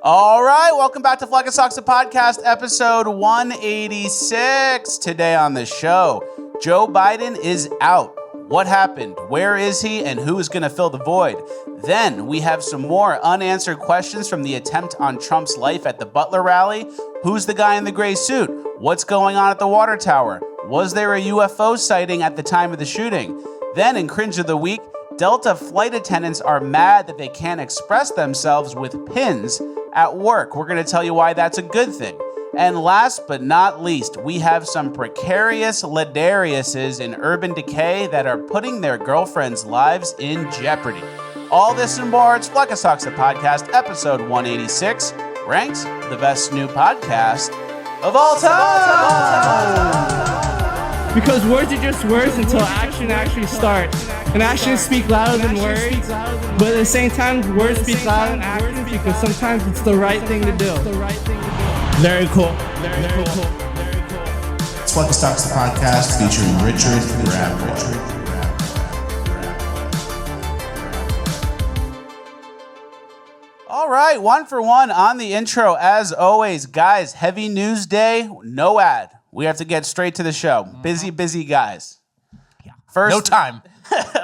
All right, welcome back to Fleck and Socks, the podcast, episode 186. Today on the show, Joe Biden is out. What happened? Where is he? And who is going to fill the void? Then we have some more unanswered questions from the attempt on Trump's life at the Butler rally. Who's the guy in the gray suit? What's going on at the water tower? Was there a UFO sighting at the time of the shooting? Then in Cringe of the Week, Delta flight attendants are mad that they can't express themselves with pins at work. We're going to tell you why that's a good thing. And last but not least, we have some precarious ladariuses in urban decay that are putting their girlfriends' lives in jeopardy. All this and more, it's Fleck and Socks, the podcast, episode 186, ranked the best new podcast of all time. Because words are just words until action actually starts. And actions speak louder than words. But at the same time, words speak louder than actions because sometimes it's the right thing to do. Very cool. Very cool. It's Fleck and Socks, the podcast, featuring Richard Grabboy. All right, one for one on the intro. As always, guys, heavy news day, no ad. We have to get straight to the show. Busy guys. Yeah. First, no time.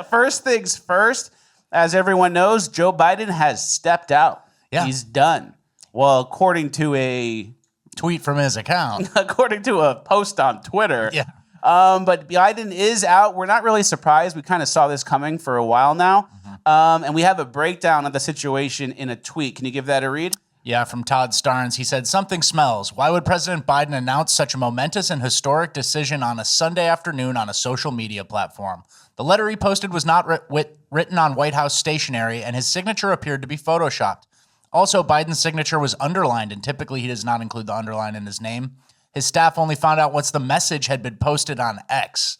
First things first, as everyone knows, Joe Biden has stepped out. Yeah. He's done. Well, according to a tweet from his account. According to a post on Twitter. Yeah. But Biden is out. We're not really surprised. We kind of saw this coming for a while now. And we have a breakdown of the situation in a tweet. Can you give that a read? Yeah, from Todd Starnes. He said, "Something smells. Why would President Biden announce such a momentous and historic decision on a Sunday afternoon on a social media platform? The letter he posted was not written on White House stationery, and his signature appeared to be photoshopped. Also, Biden's signature was underlined, and typically he does not include the underline in his name. His staff only found out once the message had been posted on X,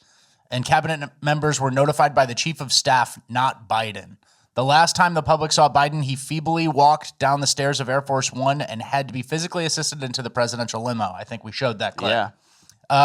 and cabinet members were notified by the chief of staff, not Biden. The last time the public saw Biden, he feebly walked down the stairs of Air Force One and had to be physically assisted into the presidential limo." I think we showed that clip. Yeah.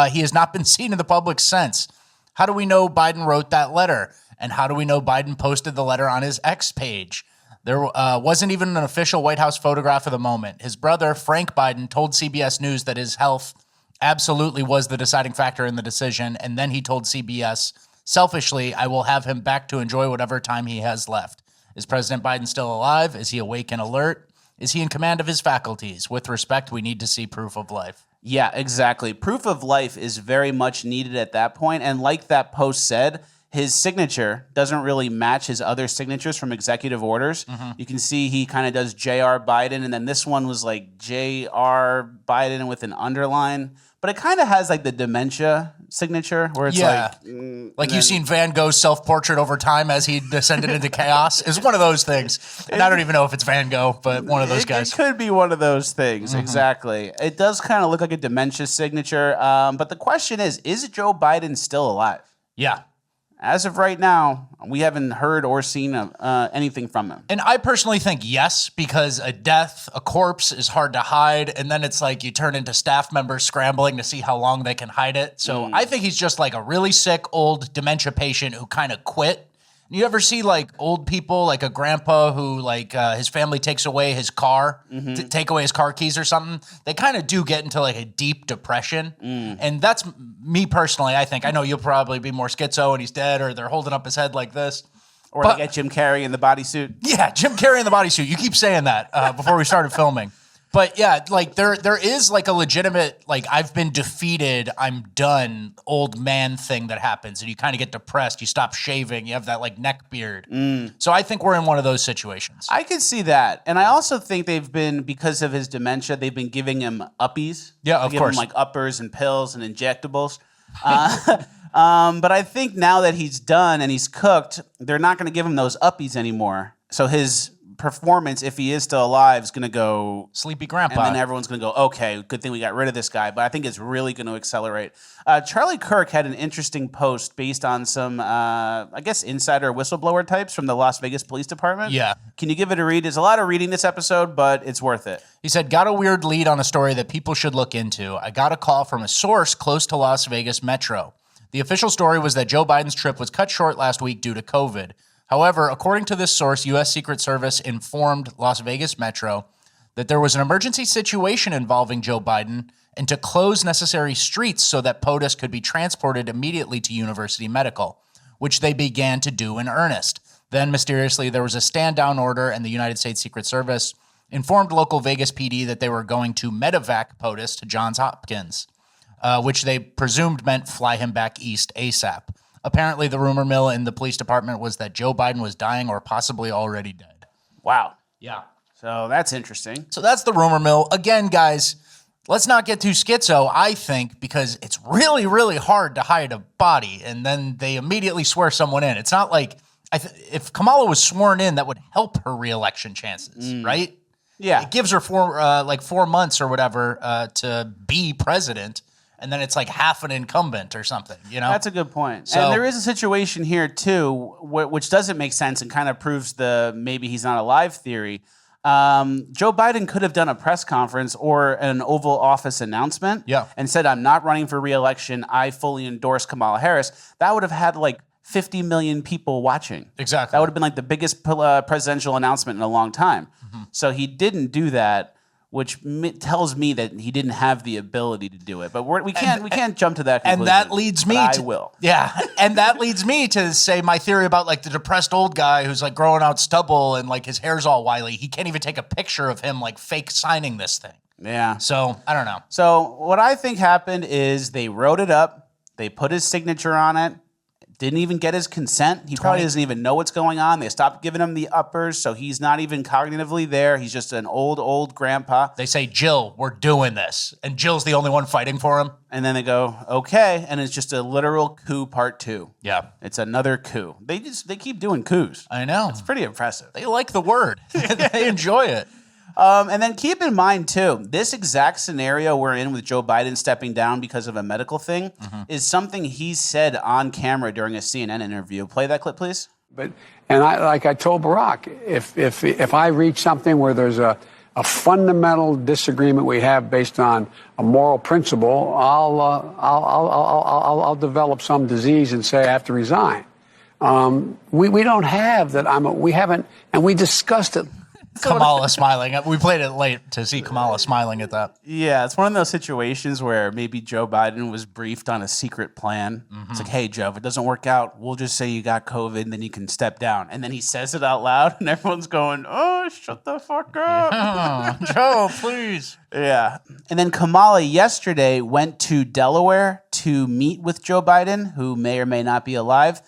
He has not been seen in the public since. How do we know Biden wrote that letter? And how do we know Biden posted the letter on his X page? There wasn't even an official White House photograph of the moment. His brother, Frank Biden, told CBS News that his health absolutely was the deciding factor in the decision. And then he told CBS, "Selfishly, I will have him back to enjoy whatever time he has left." Is President Biden still alive? Is he awake and alert? Is he in command of his faculties? With respect, we need to see proof of life. Yeah, exactly. Proof of life is very much needed at that point. And like that post said, his signature doesn't really match his other signatures from executive orders. You can see he kind of does J.R. Biden, and then this one was like J.R. Biden with an underline. But it kind of has like the dementia signature where it's like you've seen Van Gogh's self-portrait over time as he descended into chaos. It's one of those things. And I don't even know if it's Van Gogh, but one of those guys. It could be one of those things, exactly. It does kind of look like a dementia signature. But the question is Joe Biden still alive? Yeah. As of right now, we haven't heard or seen anything from him. And I personally think yes, because a death, a corpse is hard to hide. And then it's like you turn into staff members scrambling to see how long they can hide it. So I think he's just like a really sick old dementia patient who kind of quit. You ever see like old people, like a grandpa who like his family takes away his car, take away his car keys or something? They kind of do get into like a deep depression. And that's me personally, I think. I know you'll probably be more schizo and he's dead or they're holding up his head like this. Or they get Jim Carrey in the bodysuit. Yeah, Jim Carrey in the bodysuit. You keep saying that before we started filming. But yeah, like there is like a legitimate, like I've been defeated, I'm done old man thing that happens. And you kind of get depressed. You stop shaving. You have that like neck beard. So I think we're in one of those situations. I could see that. And I also think they've been, because of his dementia, they've been giving him uppies. Yeah, of course. Him like uppers and pills and injectables. But I think now that he's done and he's cooked, they're not going to give him those uppies anymore. So his performance, if he is still alive, is going to go sleepy grandpa. And then everyone's going to go, okay, good thing we got rid of this guy. But I think it's really going to accelerate. Charlie Kirk had an interesting post based on some, I guess, insider whistleblower types from the Las Vegas Police Department. Yeah. Can you give it a read? There's a lot of reading this episode, but it's worth it. He said, "Got a weird lead on a story that people should look into. I got a call from a source close to Las Vegas Metro. The official story was that Joe Biden's trip was cut short last week due to COVID. However, according to this source, U.S. Secret Service informed Las Vegas Metro that there was an emergency situation involving Joe Biden and to close necessary streets so that POTUS could be transported immediately to University Medical, which they began to do in earnest. Then, mysteriously, there was a stand-down order, and the United States Secret Service informed local Vegas PD that they were going to medevac POTUS to Johns Hopkins, which they presumed meant fly him back east ASAP. Apparently, the rumor mill in the police department was that Joe Biden was dying or possibly already dead. Wow. Yeah. So that's interesting. So that's the rumor mill. Again, guys, let's not get too schizo, I think, because it's really, really hard to hide a body, and then they immediately swear someone in. It's not like if Kamala was sworn in, that would help her reelection chances, right? Yeah. It gives her 4 months or whatever to be president, and then it's like half an incumbent or something, you know? That's a good point. So, and there is a situation here, too, which doesn't make sense and kind of proves the maybe he's not alive theory. Joe Biden could have done a press conference or an Oval Office announcement and said, I'm not running for re-election. I fully endorse Kamala Harris. That would have had like 50 million people watching. Exactly. That would have been like the biggest presidential announcement in a long time. So he didn't do that, which tells me that he didn't have the ability to do it. But we can't jump to that conclusion. And that leads me I will. Yeah. And that leads me to say my theory about like the depressed old guy who's like growing out stubble and like his hair's all wily. He can't even take a picture of him like fake signing this thing. Yeah. So I don't know. So what I think happened is they wrote it up. They put his signature on it. Didn't even get his consent. He probably doesn't even know what's going on. They stopped giving him the uppers, so he's not even cognitively there. He's just an old grandpa. They say, Jill, we're doing this. And Jill's the only one fighting for him. And then they go, okay. And it's just a literal coup part 2. Yeah. It's another coup. They keep doing coups. I know. It's pretty impressive. They like the word. They enjoy it. And then keep in mind, too, this exact scenario we're in with Joe Biden stepping down because of a medical thing is something he said on camera during a CNN interview. Play that clip, please. And I told Barack, if I reach something where there's a fundamental disagreement we have based on a moral principle, I'll develop some disease and say I have to resign. We don't have that. We haven't, and we discussed it. Kamala smiling. We played it late to see Kamala smiling at that. Yeah, it's one of those situations where maybe Joe Biden was briefed on a secret plan. It's like, hey, Joe, if it doesn't work out, we'll just say you got COVID and then you can step down. And then he says it out loud and everyone's going, oh, shut the fuck up. Yeah. Joe, please. Yeah. And then Kamala yesterday went to Delaware to meet with Joe Biden, who may or may not be alive.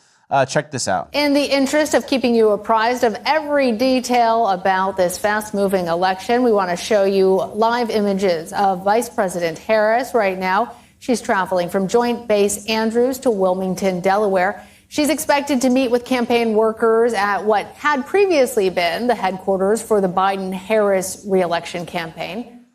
Check this out. In the interest of keeping you apprised of every detail about this fast-moving election, we want to show you live images of Vice President Harris right now. She's traveling from Joint Base Andrews to Wilmington, Delaware. She's expected to meet with campaign workers at what had previously been the headquarters for the Biden-Harris re-election campaign.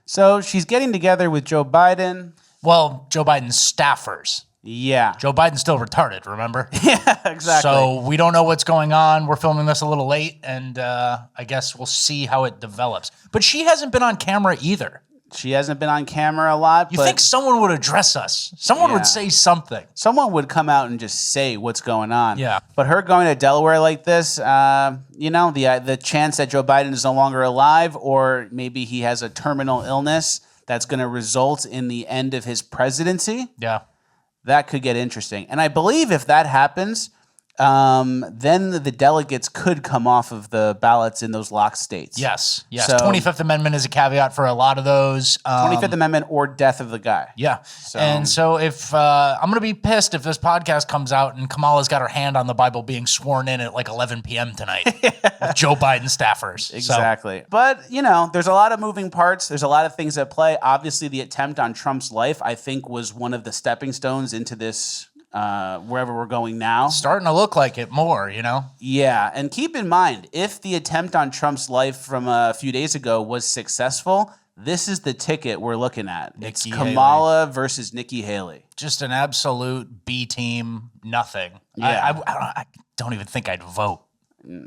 So she's getting together with Joe Biden. Well, Joe Biden's staffers. Yeah. Joe Biden's still retarded, remember? Yeah, exactly. So we don't know what's going on. We're filming this a little late, and I guess we'll see how it develops. But she hasn't been on camera either. She hasn't been on camera a lot. You think someone would address us? Someone would say something. Someone would come out and just say what's going on. Yeah. But her going to Delaware like this, the chance that Joe Biden is no longer alive, or maybe he has a terminal illness that's going to result in the end of his presidency. Yeah. That could get interesting. And I believe if that happens, then the delegates could come off of the ballots in those locked states. Yes. So, 25th Amendment is a caveat for a lot of those. 25th Amendment or death of the guy. Yeah. And so if I'm going to be pissed if this podcast comes out and Kamala's got her hand on the Bible being sworn in at like 11 p.m. tonight with Joe Biden staffers. Exactly. But, there's a lot of moving parts. There's a lot of things at play. Obviously, the attempt on Trump's life, I think, was one of the stepping stones into this wherever we're going now. Starting to look like it more, Yeah, and keep in mind, if the attempt on Trump's life from a few days ago was successful, this is the ticket we're looking at. It's Kamala versus Nikki Haley. Just an absolute B team, nothing. Yeah. I don't even think I'd vote.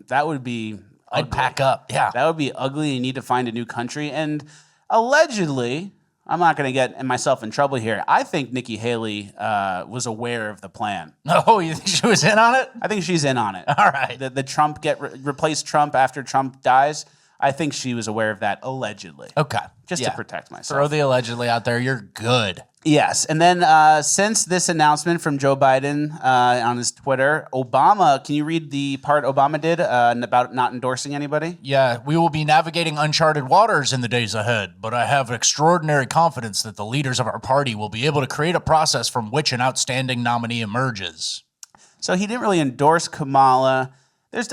That would be ugly. I'd pack up, yeah. That would be ugly. You need to find a new country. And allegedly, I'm not going to get myself in trouble here. I think Nikki Haley was aware of the plan. Oh, you think she was in on it? I think she's in on it. All right. The Trump replace Trump after Trump dies. I think she was aware of that allegedly. Okay. Just to protect myself. Throw the allegedly out there. You're good. Yes. And then since this announcement from Joe Biden on his Twitter, Obama, can you read the part Obama did about not endorsing anybody? Yeah, we will be navigating uncharted waters in the days ahead, but I have extraordinary confidence that the leaders of our party will be able to create a process from which an outstanding nominee emerges. So he didn't really endorse Kamala. There's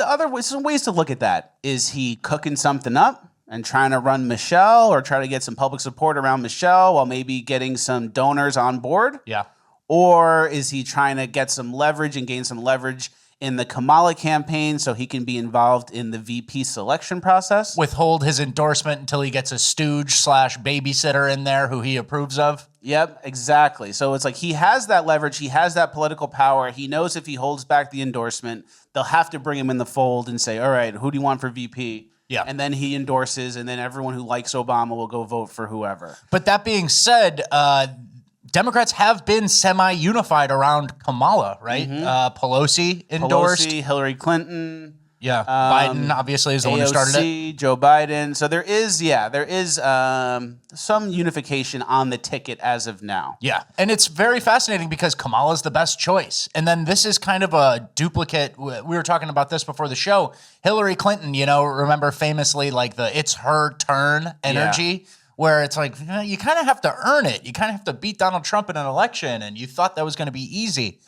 some ways to look at that. Is he cooking something up and trying to run Michelle, or try to get some public support around Michelle while maybe getting some donors on board? Yeah. Or is he trying to get some leverage and gain some leverage in the Kamala campaign so he can be involved in the VP selection process? Withhold his endorsement until he gets a stooge / babysitter in there who he approves of? Yep, exactly. So it's like he has that leverage. He has that political power. He knows if he holds back the endorsement, they'll have to bring him in the fold and say, all right, who do you want for VP? Yeah. And then he endorses, and then everyone who likes Obama will go vote for whoever. But that being said, Democrats have been semi-unified around Kamala, right? Pelosi endorsed. Pelosi, Hillary Clinton. Yeah, Biden obviously is the one who started it. Joe Biden. So there is some unification on the ticket as of now. Yeah, and it's very fascinating because Kamala's the best choice. And then this is kind of a duplicate. We were talking about this before the show. Hillary Clinton, remember famously like the it's her turn energy, where it's like, you kind of have to earn it. You kind of have to beat Donald Trump in an election, and you thought that was going to be easy.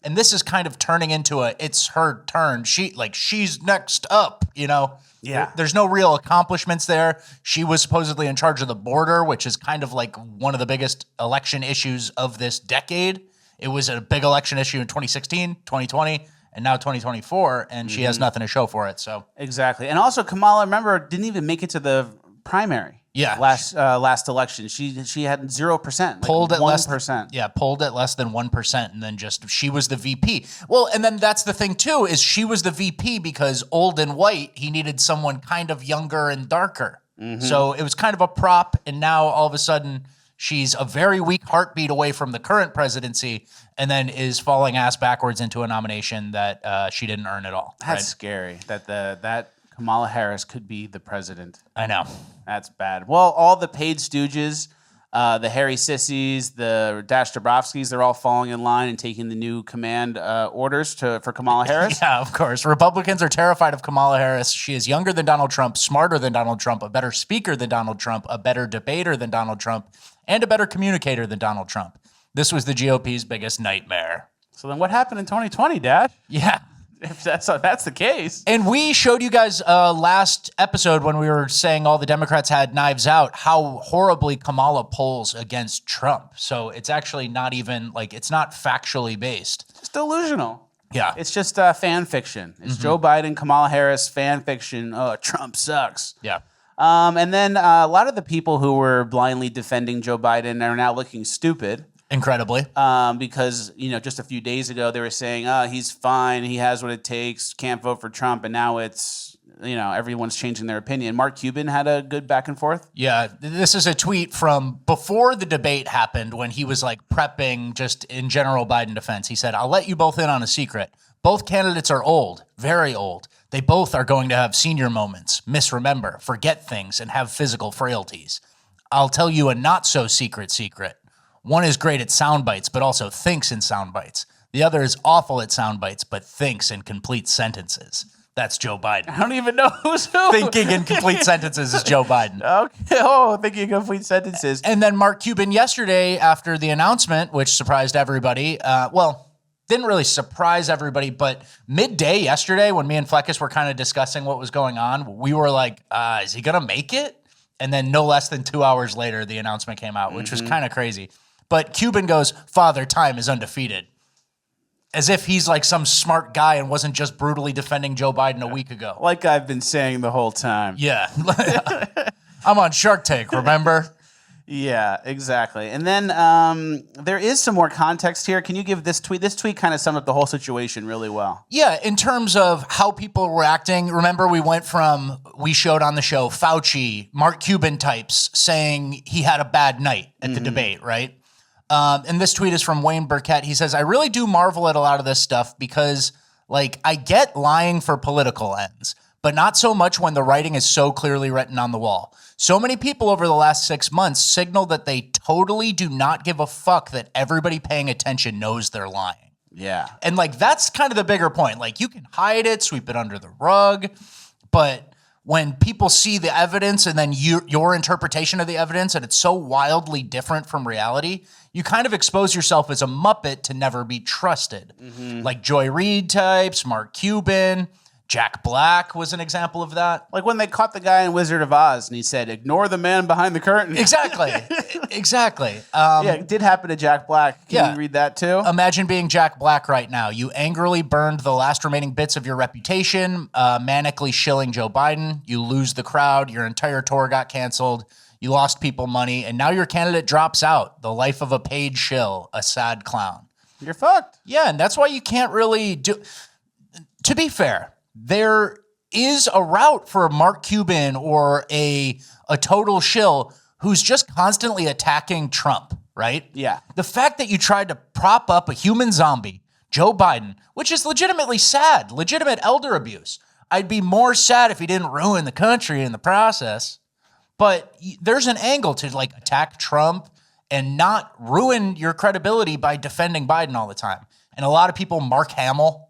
And this is kind of turning into it's her turn. She's next up, Yeah. There's no real accomplishments there. She was supposedly in charge of the border, which is kind of like one of the biggest election issues of this decade. It was a big election issue in 2016, 2020, and now 2024, and she has nothing to show for it. So Exactly. And also Kamala, remember, didn't even make it to the primary. Yeah. Last election. She had 0%. Polled at 1%. Polled at less than 1%, and then she was the VP. Well, and then that's the thing too, is she was the VP because old and white, he needed someone kind of younger and darker. So it was kind of a prop, and now all of a sudden she's a very weak heartbeat away from the current presidency, and then is falling ass backwards into a nomination that she didn't earn at all. That's scary. That Kamala Harris could be the president. I know. That's bad. Well, all the paid stooges, the Harry Sissies, the Dash Dabrowskis, they're all falling in line and taking the new command orders for Kamala Harris. Yeah, of course. Republicans are terrified of Kamala Harris. She is younger than Donald Trump, smarter than Donald Trump, a better speaker than Donald Trump, a better debater than Donald Trump, and a better communicator than Donald Trump. This was the GOP's biggest nightmare. So then what happened in 2020, Dad? Yeah. If that's the case. And we showed you guys last episode when we were saying all the Democrats had knives out, how horribly Kamala polls against Trump. So it's actually not even it's not factually based. It's delusional. Yeah. It's just fan fiction. It's Joe Biden, Kamala Harris, fan fiction. Oh, Trump sucks. Yeah. And then a lot of the people who were blindly defending Joe Biden are now looking stupid. Incredibly. Because, just a few days ago they were saying, he's fine, he has what it takes, can't vote for Trump. And now it's, everyone's changing their opinion. Mark Cuban had a good back and forth. Yeah. This is a tweet from before the debate happened when he was prepping just in general Biden defense. He said, I'll let you both in on a secret. Both candidates are old, very old. They both are going to have senior moments, misremember, forget things, and have physical frailties. I'll tell you a not so secret secret. One is great at sound bites, but also thinks in sound bites. The other is awful at sound bites, but thinks in complete sentences. That's Joe Biden. I don't even know who's who. Thinking in complete sentences is Joe Biden. Okay. Oh, thinking in complete sentences. And then Mark Cuban yesterday after the announcement, which surprised everybody, didn't really surprise everybody, but midday yesterday when me and Fleckus were kind of discussing what was going on, we were like, is he going to make it? And then no less than 2 hours later, the announcement came out, which was kind of crazy. But Cuban goes, Father Time is undefeated. As if he's some smart guy and wasn't just brutally defending Joe Biden a week ago. Like I've been saying the whole time. Yeah. I'm on Shark Tank, remember? Yeah, exactly. And then there is some more context here. Can you give this tweet? This tweet kind of summed up the whole situation really well. Yeah, in terms of how people were acting, remember we showed on the show Fauci, Mark Cuban types saying he had a bad night at the debate, right? And this tweet is from Wayne Burkett. He says, I really do marvel at a lot of this stuff because, I get lying for political ends, but not so much when the writing is so clearly written on the wall. So many people over the last 6 months signal that they totally do not give a fuck that everybody paying attention knows they're lying. Yeah. And like, that's kind of the bigger point. Like, you can hide it, sweep it under the rug, but when people see the evidence and then your interpretation of the evidence and it's so wildly different from reality, you kind of expose yourself as a Muppet to never be trusted. Like Joy Reid types, Mark Cuban, Jack Black was an example of that. Like when they caught the guy in Wizard of Oz and he said, "Ignore the man behind the curtain." Exactly. Exactly. Yeah, it did happen to Jack Black. Can you read that too? Imagine being Jack Black right now. You angrily burned the last remaining bits of your reputation, manically shilling Joe Biden. You lose the crowd. Your entire tour got canceled. You lost people money. And now your candidate drops out. The life of a paid shill, a sad clown. You're fucked. Yeah, and that's why you can't really do... To be fair, there is a route for a Mark Cuban or a total shill who's just constantly attacking Trump, right? Yeah. The fact that you tried to prop up a human zombie, Joe Biden, which is legitimately sad, legitimate elder abuse. I'd be more sad if he didn't ruin the country in the process. But there's an angle to like attack Trump and not ruin your credibility by defending Biden all the time. And a lot of people, Mark Hamill,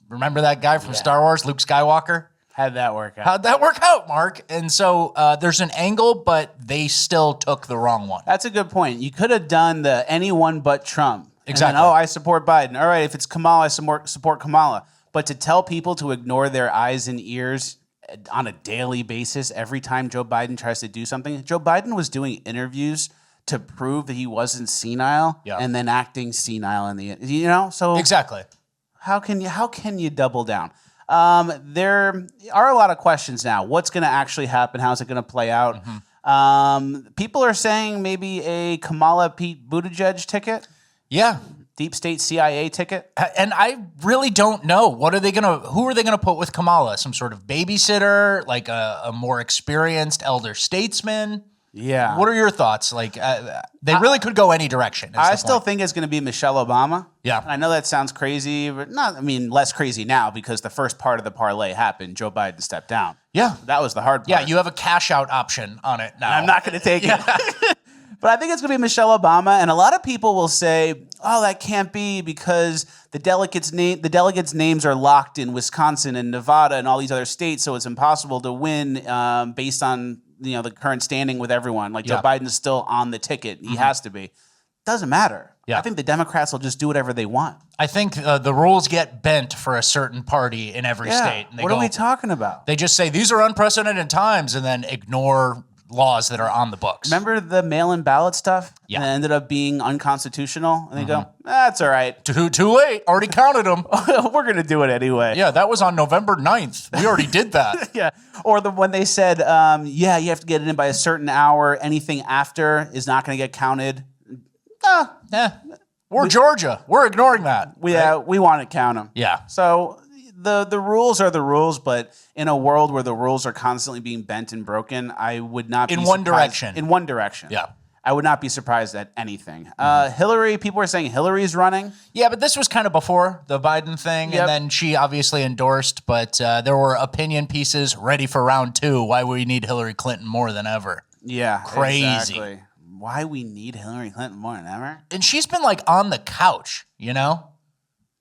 remember that guy from Star Wars, Luke Skywalker? How'd that work out? How'd that work out, Mark? And so there's an angle, but they still took the wrong one. That's a good point. You could have done the anyone but Trump. Exactly. And then, I support Biden. All right, if it's Kamala, I support Kamala. But to tell people to ignore their eyes and ears on a daily basis every time Joe Biden tries to do something. Joe Biden was doing interviews to prove that he wasn't senile and then acting senile in the, so Exactly. how can you double down? There are a lot of questions now. What's going to actually happen? How's it going to play out? People are saying maybe a Kamala Pete Buttigieg ticket. Yeah. Deep state CIA ticket. And I really don't know. Who are they gonna put with Kamala? Some sort of babysitter, like a more experienced elder statesman? Yeah. What are your thoughts? Like, they really could go any direction. I still think it's going to be Michelle Obama. Yeah. And I know that sounds crazy, but less crazy now because the first part of the parlay happened. Joe Biden stepped down. Yeah. That was the hard part. Yeah, you have a cash out option on it now. I'm not going to take it. But I think it's going to be Michelle Obama. And a lot of people will say, oh, that can't be because the delegates' names are locked in Wisconsin and Nevada and all these other states, so it's impossible to win based on the current standing with everyone. Like Joe Biden is still on the ticket. He has to be. Doesn't matter. Yeah. I think the Democrats will just do whatever they want. I think the rules get bent for a certain party in every state. And What are we talking about? They just say, these are unprecedented times, and then ignore laws that are on the books. Remember the mail-in ballot stuff? Yeah. And it ended up being unconstitutional? And they go, that's all right. Too late. Already counted them. We're going to do it anyway. Yeah, that was on November 9th. We already did that. Yeah. Or when they said, you have to get it in by a certain hour. Anything after is not going to get counted. We're Georgia. We're ignoring that. We want to count them. Yeah. So the rules are the rules, but in a world where the rules are constantly being bent and broken, I would not be In one surprised- direction. In one direction. Yeah. I would not be surprised at anything. Hillary, people are saying Hillary's running. Yeah, but this was kind of before the Biden thing, Yep. and then she obviously endorsed, but there were opinion pieces ready for round 2, why we need Hillary Clinton more than ever. Yeah. Crazy. Exactly. Why we need Hillary Clinton more than ever? And she's been like on the couch,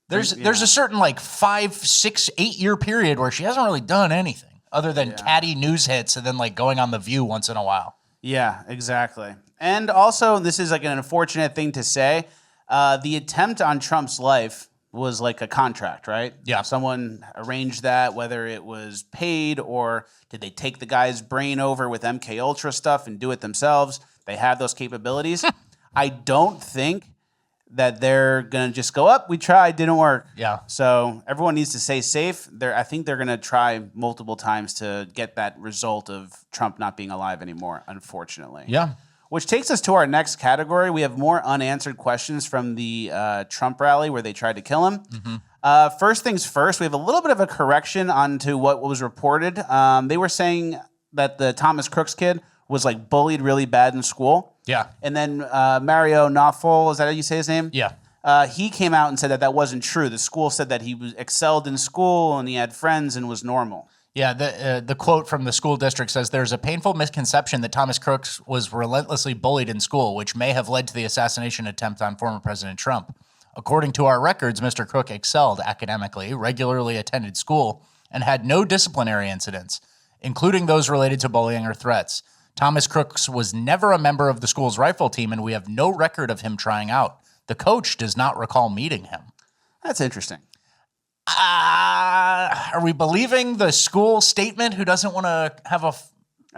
There's a certain like 5, 6, 8 year period where she hasn't really done anything other than catty news hits and then like going on The View once in a while. Yeah, exactly. And also, this is like an unfortunate thing to say. The attempt on Trump's life was like a contract, right? Yeah. Someone arranged that, whether it was paid or did they take the guy's brain over with MK Ultra stuff and do it themselves? They have those capabilities. I don't think that they're going to just go up. We tried, didn't work. Yeah. So everyone needs to stay safe. I think they're going to try multiple times to get that result of Trump not being alive anymore, unfortunately. Yeah. Which takes us to our next category. We have more unanswered questions from the Trump rally where they tried to kill him. First things first, we have a little bit of a correction onto what was reported. They were saying that the Thomas Crooks kid was like bullied really bad in school. Yeah. And then Mario Nawfal, is that how you say his name? Yeah. He came out and said that wasn't true. The school said that he excelled in school and he had friends and was normal. Yeah, the quote from the school district says, "There's a painful misconception that Thomas Crooks was relentlessly bullied in school, which may have led to the assassination attempt on former President Trump. According to our records, Mr. Crook excelled academically, regularly attended school, and had no disciplinary incidents, including those related to bullying or threats. Thomas Crooks was never a member of the school's rifle team, and we have no record of him trying out. The coach does not recall meeting him." That's interesting. Are we believing the school statement who doesn't want to have a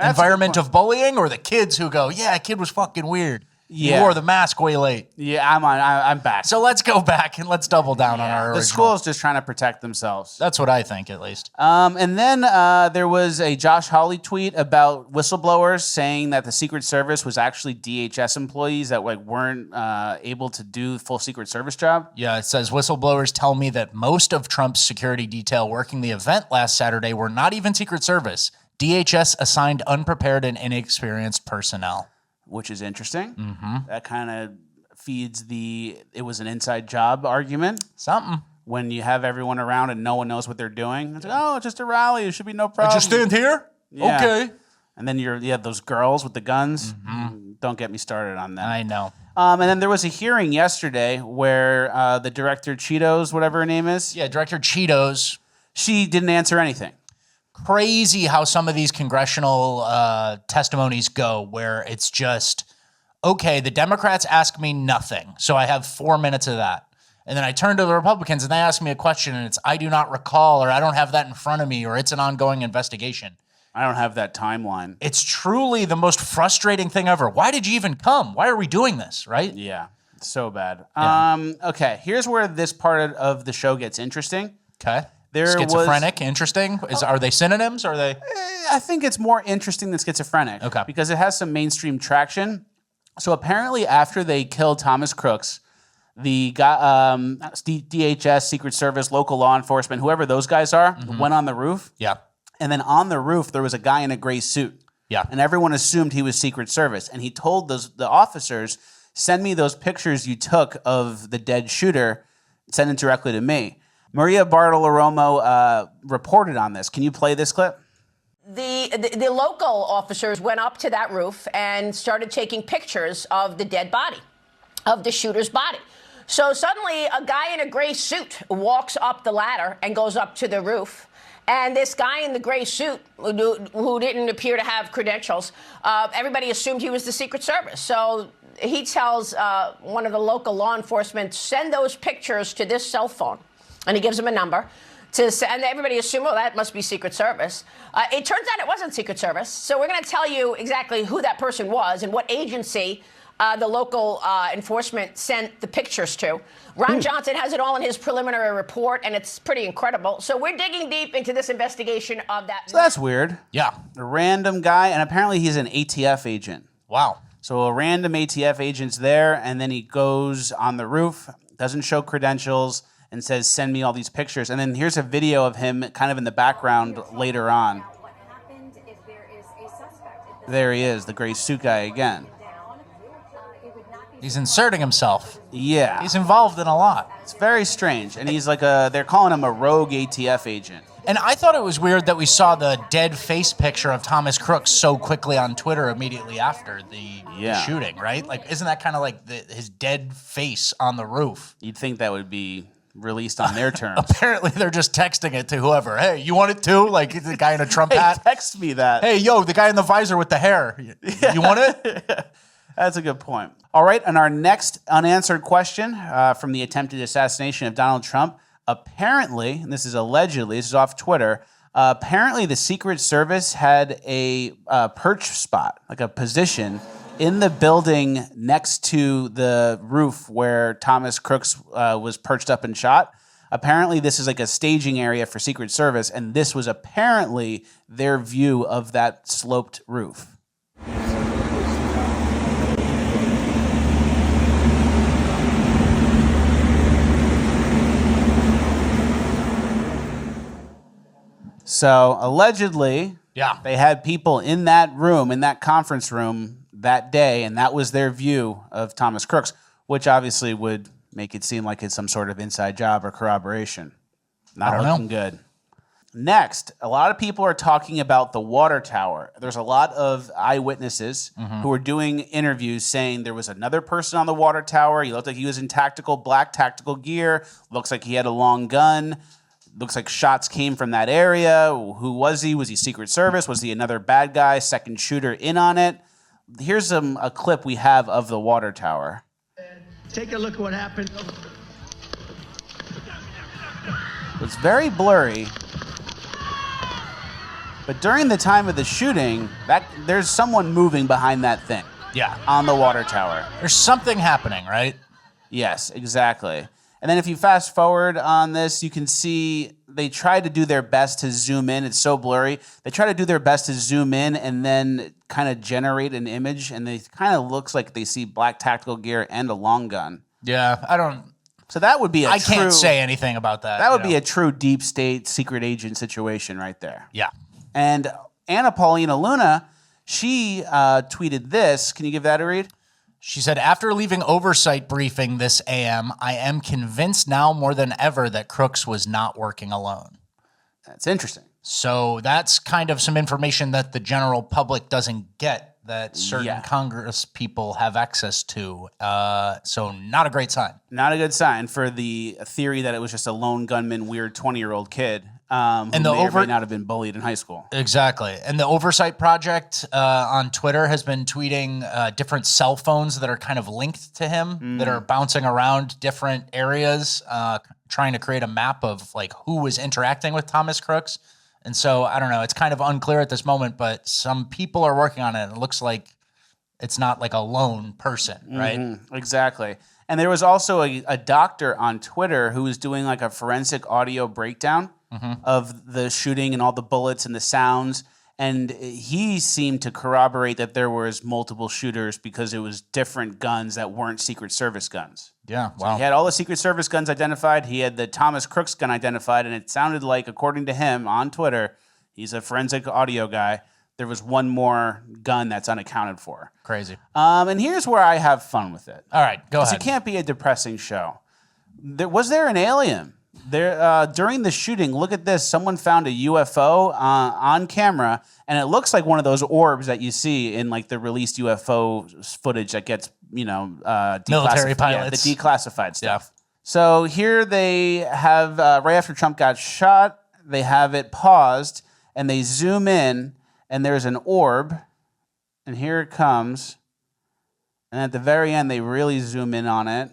environment of bullying, or the kids who go, yeah, kid was fucking weird. Yeah. He wore the mask way late. Yeah, I'm back. So let's go back and let's double down on our original. The school's just trying to protect themselves. That's what I think, at least. And then there was a Josh Hawley tweet about whistleblowers saying that the Secret Service was actually DHS employees that weren't able to do full Secret Service job. Yeah, it says whistleblowers tell me that most of Trump's security detail working the event last Saturday were not even Secret Service. DHS assigned unprepared and inexperienced personnel. Which is interesting. Mm-hmm. That kind of feeds it was an inside job argument. Something. When you have everyone around and no one knows what they're doing. It's like, oh, it's just a rally. It should be no problem. Just stand here? Yeah. Okay. And then you have those girls with the guns. Mm-hmm. Don't get me started on that. I know. And then there was a hearing yesterday where the director Cheetos, whatever her name is. Yeah, Director Cheetos. She didn't answer anything. Crazy how some of these congressional testimonies go, where it's just, okay, the Democrats ask me nothing, so I have 4 minutes of that. And then I turn to the Republicans and they ask me a question and it's, I do not recall, or I don't have that in front of me, or it's an ongoing investigation. I don't have that timeline. It's truly the most frustrating thing ever. Why did you even come? Why are we doing this, right? Yeah, so bad. Yeah. Okay, here's where this part of the show gets interesting. Okay. Schizophrenic, interesting. Are they synonyms? Or are they? I think it's more interesting than schizophrenic. Okay. Because it has some mainstream traction. So apparently after they killed Thomas Crooks, the DHS, Secret Service, local law enforcement, whoever those guys are, went on the roof. Yeah. And then on the roof, there was a guy in a gray suit. Yeah. And everyone assumed he was Secret Service. And he told the officers, send me those pictures you took of the dead shooter, send it directly to me. Maria Bartoloromo reported on this. Can you play this clip? The local officers went up to that roof and started taking pictures of the dead body, of the shooter's body. So suddenly a guy in a gray suit walks up the ladder and goes up to the roof. And this guy in the gray suit, who didn't appear to have credentials, everybody assumed he was the Secret Service. So he tells one of the local law enforcement, send those pictures to this cell phone. And he gives him a number. And everybody assumed, well, that must be Secret Service. It turns out it wasn't Secret Service. So we're going to tell you exactly who that person was and what agency the local enforcement sent the pictures to. Ron Johnson has it all in his preliminary report, and it's pretty incredible. So we're digging deep into this investigation of that. So that's weird. Yeah. A random guy, and apparently he's an ATF agent. Wow. So a random ATF agent's there, and then he goes on the roof, doesn't show credentials, and says, send me all these pictures. And then here's a video of him kind of in the background later on. What happened if there is a suspect? There he is, the gray suit guy again. He's inserting himself. Yeah. He's involved in a lot. It's very strange. And he's like they're calling him a rogue ATF agent. And I thought it was weird that we saw the dead face picture of Thomas Crooks so quickly on Twitter immediately after the shooting, right? Like, isn't that kind of like his dead face on the roof? You'd think that would be released on their terms. Apparently, they're just texting it to whoever. Hey, you want it too? Like the guy in a Trump hat. Text me that. Hey, yo, the guy in the visor with the hair. You want it? That's a good point. All right, and our next unanswered question from the attempted assassination of Donald Trump. Apparently, and this is allegedly, this is off Twitter, apparently the Secret Service had a perch spot, like a position, in the building next to the roof where Thomas Crooks was perched up and shot. Apparently, this is like a staging area for Secret Service, and this was apparently their view of that sloped roof. So, allegedly, they had people in that room, in that conference room, that day, and that was their view of Thomas Crooks, which obviously would make it seem like it's some sort of inside job or corroboration. Not looking good. Next, a lot of people are talking about the water tower. There's a lot of eyewitnesses who are doing interviews saying there was another person on the water tower. He looked like he was in black tactical gear. Looks like he had a long gun. Looks like shots came from that area. Who was he? Was he Secret Service? Was he another bad guy, second shooter in on it? Here's a clip we have of the water tower. Take a look at what happened. It's very blurry. But during the time of the shooting, there's someone moving behind that thing. Yeah. On the water tower. There's something happening, right? Yes, exactly. And then if you fast forward on this, you can see they try to do their best to zoom in. It's so blurry. They try to do their best to zoom in and then kind of generate an image, and it kind of looks like they see black tactical gear and a long gun. Yeah, I don't... So that would be I can't say anything about that. That would be a true deep state secret agent situation right there. Yeah. And Anna Paulina Luna, she tweeted this. Can you give that a read? She said, after leaving oversight briefing this AM, I am convinced now more than ever that Crooks was not working alone. That's interesting. So that's kind of some information that the general public doesn't get, that certain Congress people have access to. So not a great sign. Not a good sign for the theory that it was just a lone gunman, weird 20-year-old kid. Who may or may not have been bullied in high school. Exactly. And the Oversight Project on Twitter has been tweeting different cell phones that are kind of linked to him, that are bouncing around different areas, trying to create a map of like who was interacting with Thomas Crooks. And so, I don't know, it's kind of unclear at this moment, but some people are working on it. It looks like it's not like a lone person, right? Exactly. And there was also a doctor on Twitter who was doing like a forensic audio breakdown of the shooting and all the bullets and the sounds. And he seemed to corroborate that there was multiple shooters because it was different guns that weren't Secret Service guns. Yeah, wow. So he had all the Secret Service guns identified. He had the Thomas Crooks gun identified. And it sounded like, according to him on Twitter, he's a forensic audio guy, there was one more gun that's unaccounted for. Crazy. And here's where I have fun with it. All right, go ahead. It can't be a depressing show. Was there an alien? During the shooting, look at this. Someone found a UFO on camera, and it looks like one of those orbs that you see in like the released UFO footage that gets, military pilots, the declassified stuff. Yeah. So here they have right after Trump got shot, they have it paused, and they zoom in, and there's an orb, and here it comes, and at the very end they really zoom in on it.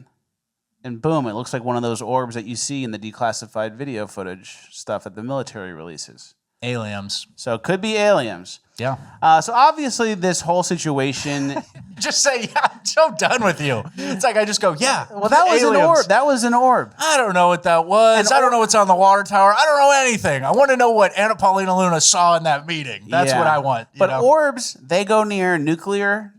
And boom, it looks like one of those orbs that you see in the declassified video footage stuff at the military releases. Aliens. So it could be aliens. Yeah. So obviously this whole situation... Just say, yeah, I'm so done with you. It's like I just go, yeah. Well, that was aliens. An orb. That was an orb. I don't know what that was. I don't know what's on the water tower. I don't know anything. I want to know what Anna Paulina Luna saw in that meeting. That's what I want. But orbs, they go near nuclear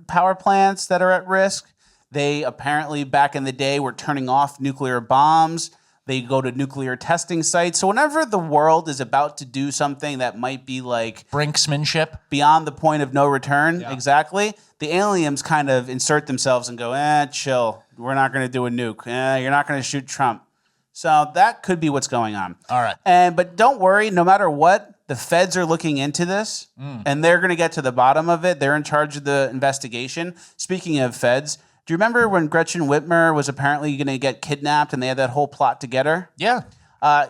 power plants that are at risk. They apparently, back in the day, were turning off nuclear bombs. They go to nuclear testing sites. So whenever the world is about to do something that might be like... brinksmanship. Beyond the point of no return, exactly, the aliens kind of insert themselves and go, chill. We're not going to do a nuke. You're not going to shoot Trump. So that could be what's going on. All right. But don't worry, no matter what, the feds are looking into this, and they're going to get to the bottom of it. They're in charge of the investigation. Speaking of feds... Do you remember when Gretchen Whitmer was apparently going to get kidnapped and they had that whole plot together? Yeah.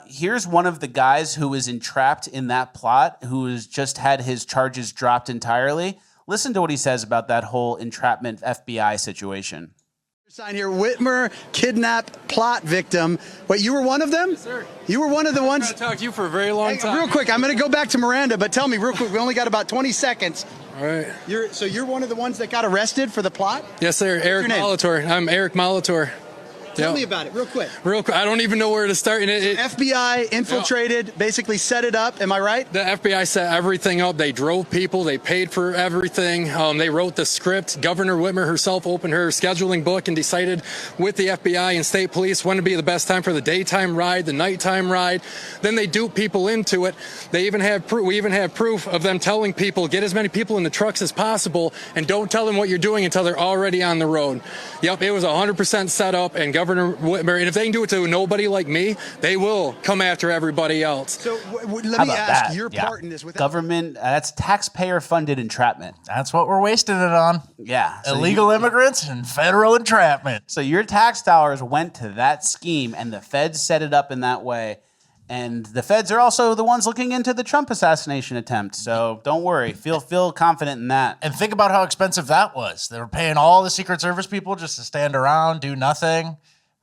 Here's one of the guys who was entrapped in that plot, who has just had his charges dropped entirely. Listen to what he says about that whole entrapment FBI situation. Sign here, Whitmer kidnap plot victim. Wait, you were one of them? Yes, sir. You were one of the ones. I've talked to you for a very long time. Real quick, I'm going to go back to Miranda, but tell me real quick. We only got about 20 seconds. All right. You're one of the ones that got arrested for the plot? Yes, sir. Eric Molitor. I'm Eric Molitor. Tell me about it, real quick. Real quick. I don't even know where to start. FBI infiltrated, basically set it up. Am I right? The FBI set everything up. They drove people. They paid for everything. They wrote the script. Governor Whitmer herself opened her scheduling book and decided with the FBI and state police when to be the best time for the daytime ride, the nighttime ride. Then they dupe people into it. They even have we even have proof of them telling people, get as many people in the trucks as possible and don't tell them what you're doing until they're already on the road. Yep, it was 100% set up, and Governor Whitmer, and if they can do it to nobody like me, they will come after everybody else. So let me ask your part in this. Government, that's taxpayer-funded entrapment. That's what we're wasting it on. Yeah. So Illegal immigrants and federal entrapment. So your tax dollars went to that scheme, and the feds set it up in that way. And the feds are also the ones looking into the Trump assassination attempt. So don't worry. Feel confident in that. And think about how expensive that was. They were paying all the Secret Service people just to stand around, do nothing.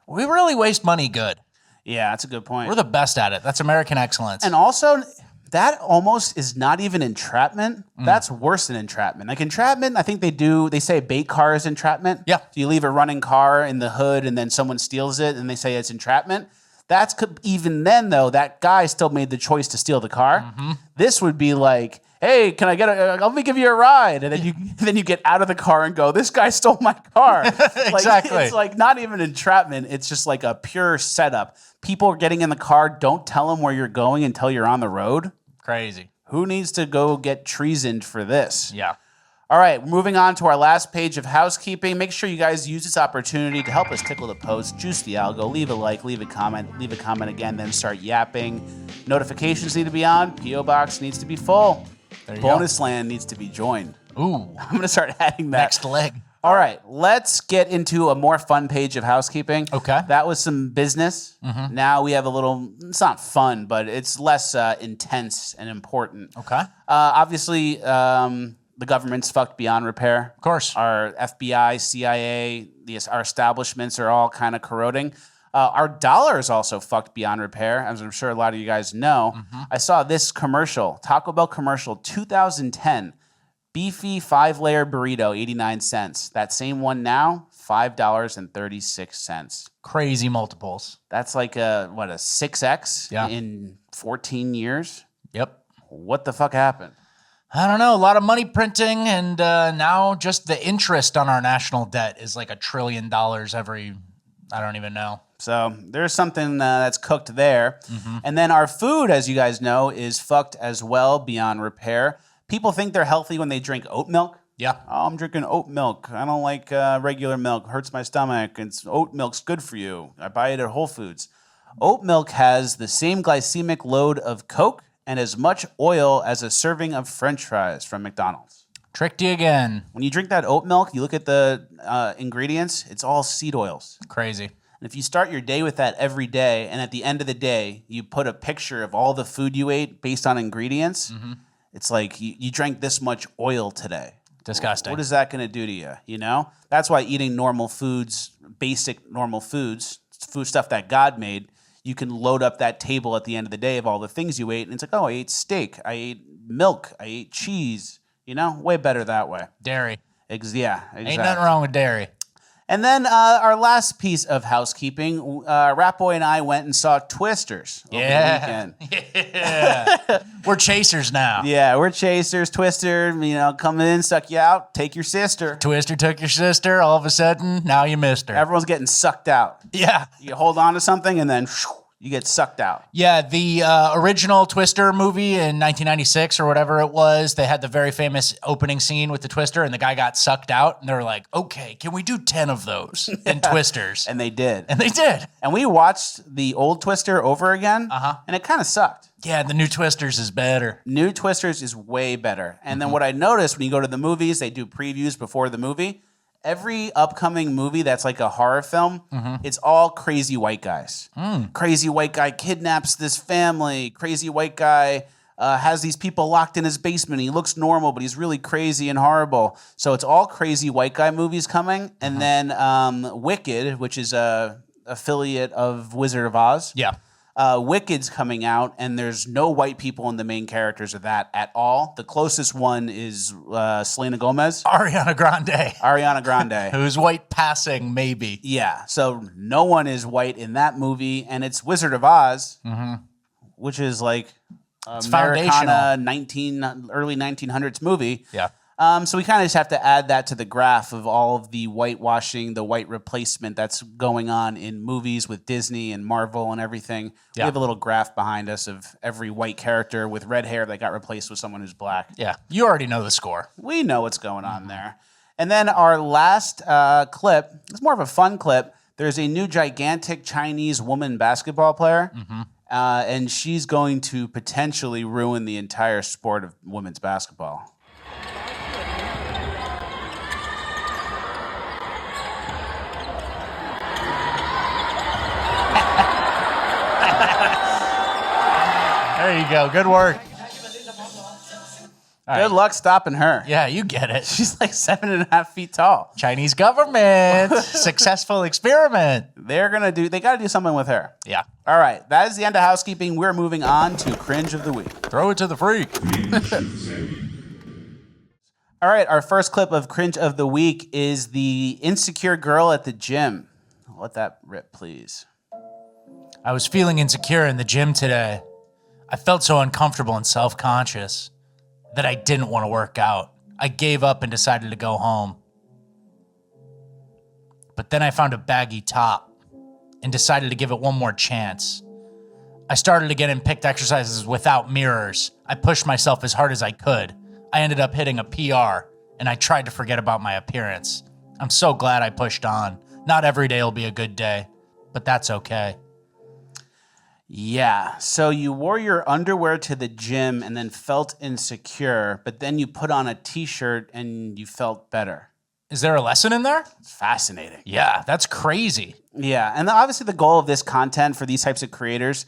We really waste money good. Yeah, that's a good point. We're the best at it. That's American excellence. And also, that almost is not even entrapment. That's worse than entrapment. Like entrapment, I think they say bait car is entrapment. Yeah. So you leave a running car in the hood and then someone steals it and they say it's entrapment. That's even then, though, that guy still made the choice to steal the car. This would be like, hey, can I let me give you a ride? And then you get out of the car and go, this guy stole my car. Exactly. It's like not even entrapment. It's just like a pure setup. People are getting in the car. Don't tell them where you're going until you're on the road. Crazy. Who needs to go get treasoned for this? Yeah. All right, moving on to our last page of housekeeping. Make sure you guys use this opportunity to help us tickle the post, juice the algo, leave a like, leave a comment again, then start yapping. Notifications need to be on. P.O. Box needs to be full. Bonus land needs to be joined. Ooh. I'm going to start adding that. Next leg. All right, let's get into a more fun page of housekeeping. Okay. That was some business. Now we have a little, it's not fun, but it's less intense and important. Okay. Obviously, the government's fucked beyond repair. Of course. Our FBI, CIA, our establishments are all kind of corroding. Our dollar is also fucked beyond repair, as I'm sure a lot of you guys know. I saw this commercial, Taco Bell commercial, 2010, beefy 5-layer burrito, 89 cents. That same one now, $5.36. Crazy multiples. That's like a 6X in 14 years? Yep. What the fuck happened? I don't know. A lot of money printing, and now just the interest on our national debt is like $1 trillion every, I don't even know. So there's something that's cooked there. And then our food, as you guys know, is fucked as well beyond repair. People think they're healthy when they drink oat milk. Yeah. Oh, I'm drinking oat milk. I don't like regular milk. Hurts my stomach. Oat milk's good for you. I buy it at Whole Foods. Oat milk has the same glycemic load of Coke and as much oil as a serving of French fries from McDonald's. Tricked you again. When you drink that oat milk, you look at the ingredients, it's all seed oils. Crazy. And if you start your day with that every day, and at the end of the day, you put a picture of all the food you ate based on ingredients, it's like you drank this much oil today. Disgusting. What is that going to do to you? You know? That's why eating normal foods, basic normal foods, food stuff that God made, you can load up that table at the end of the day of all the things you ate. And it's like, oh, I ate steak. I ate milk. I ate cheese. You know, way better that way. Dairy. Yeah, exactly. Ain't nothing wrong with dairy. And then our last piece of housekeeping, Rat Boy and I went and saw Twisters over the weekend. Yeah. We're chasers now. Yeah, we're chasers. Twister, coming in, suck you out, take your sister. Twister took your sister. All of a sudden, now you missed her. Everyone's getting sucked out. Yeah. You hold on to something and then you get sucked out. Yeah, the original Twister movie in 1996 or whatever it was, they had the very famous opening scene with the Twister and the guy got sucked out and they were like, okay, can we do 10 of those in Twisters? And they did. And we watched the old Twister over again and it kind of sucked. Yeah, the new Twisters is better. New Twisters is way better. And then what I noticed when you go to the movies, they do previews before the movie. Every upcoming movie that's like a horror film, it's all crazy white guys. Crazy white guy kidnaps this family. Crazy white guy has these people locked in his basement. He looks normal, but he's really crazy and horrible. So it's all crazy white guy movies coming. And then Wicked, which is a affiliate of Wizard of Oz. Yeah. Wicked's coming out, and there's no white people in the main characters of that at all. The closest one is Selena Gomez. Ariana Grande. Who's white passing, maybe. Yeah, so no one is white in that movie, and it's Wizard of Oz, which is like Americana early 1900s movie. Yeah. So we kind of just have to add that to the graph of all of the whitewashing, the white replacement that's going on in movies with Disney and Marvel and everything. Yeah. We have a little graph behind us of every white character with red hair that got replaced with someone who's black. Yeah, you already know the score. We know what's going on there. And then our last clip, it's more of a fun clip. there's a new gigantic Chinese woman basketball player, and she's going to potentially ruin the entire sport of women's basketball. There you go. Good work. Good luck stopping her. Yeah, you get it. She's like 7.5 feet tall. Chinese government. Successful experiment. They got to do something with her. Yeah. All right. That is the end of housekeeping. We're moving on to Cringe of the Week. Throw it to the freak. All right. Our first clip of Cringe of the Week is the insecure girl at the gym. Let that rip, please. I was feeling insecure in the gym today. I felt so uncomfortable and self-conscious that I didn't want to work out. I gave up and decided to go home. But then I found a baggy top and decided to give it one more chance. I started again and picked exercises without mirrors. I pushed myself as hard as I could. I ended up hitting a PR, and I tried to forget about my appearance. I'm so glad I pushed on. Not every day will be a good day, but that's okay. Yeah, so you wore your underwear to the gym and then felt insecure, but then you put on a t-shirt and you felt better. Is there a lesson in there? It's fascinating. Yeah, that's crazy. Yeah, and obviously the goal of this content for these types of creators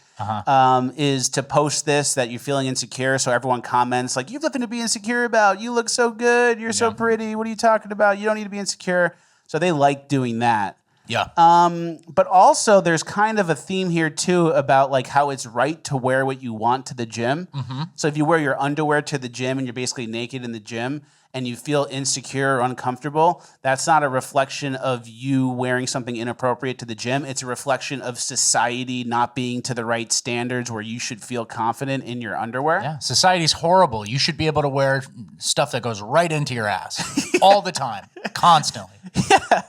is to post this, that you're feeling insecure, so everyone comments like, you have nothing to be insecure about. You look so good. You're so pretty. What are you talking about? You don't need to be insecure. So they like doing that. Yeah. But also there's kind of a theme here too about like how it's right to wear what you want to the gym. So if you wear your underwear to the gym and you're basically naked in the gym and you feel insecure or uncomfortable, that's not a reflection of you wearing something inappropriate to the gym. It's a reflection of society not being to the right standards where you should feel confident in your underwear. Yeah, society's horrible. You should be able to wear stuff that goes right into your ass all the time, constantly. Yeah.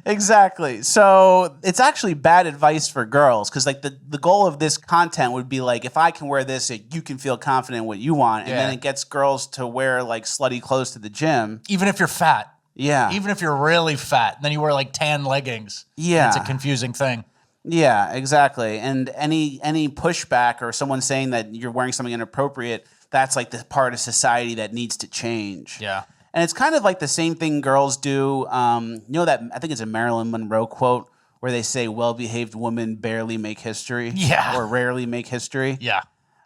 Exactly. So it's actually bad advice for girls because like the goal of this content would be like, if I can wear this, you can feel confident in what you want. And then it gets girls to wear like slutty clothes to the gym. Even if you're fat. Yeah. Even if you're really fat. And then you wear like tan leggings. Yeah. It's a confusing thing. Yeah, exactly. And any pushback or someone saying that you're wearing something inappropriate, that's like the part of society that needs to change. Yeah. And it's kind of like the same thing girls do. You know that, I think it's a Marilyn Monroe quote where they say while-behaved women barely make history. Yeah. Or rarely make history. Yeah.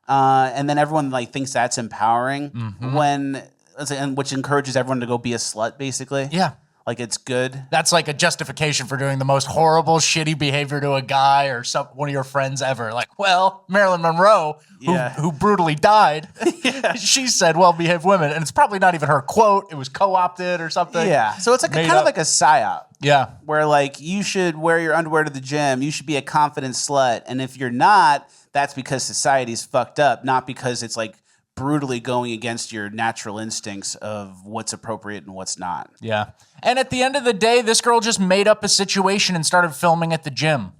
And then everyone like thinks that's empowering which encourages everyone to go be a slut, basically. Yeah. Like it's good. That's like a justification for doing the most horrible, shitty behavior to a guy or one of your friends ever. Like, well, Marilyn Monroe, who brutally died, she said, well-behaved women. And it's probably not even her quote. It was co-opted or something. Yeah. So it's like kind of like a psyop. Yeah. Where like you should wear your underwear to the gym. You should be a confident slut. And if you're not, that's because society's fucked up, not because it's like brutally going against your natural instincts of what's appropriate and what's not. Yeah. And at the end of the day, this girl just made up a situation and started filming at the gym.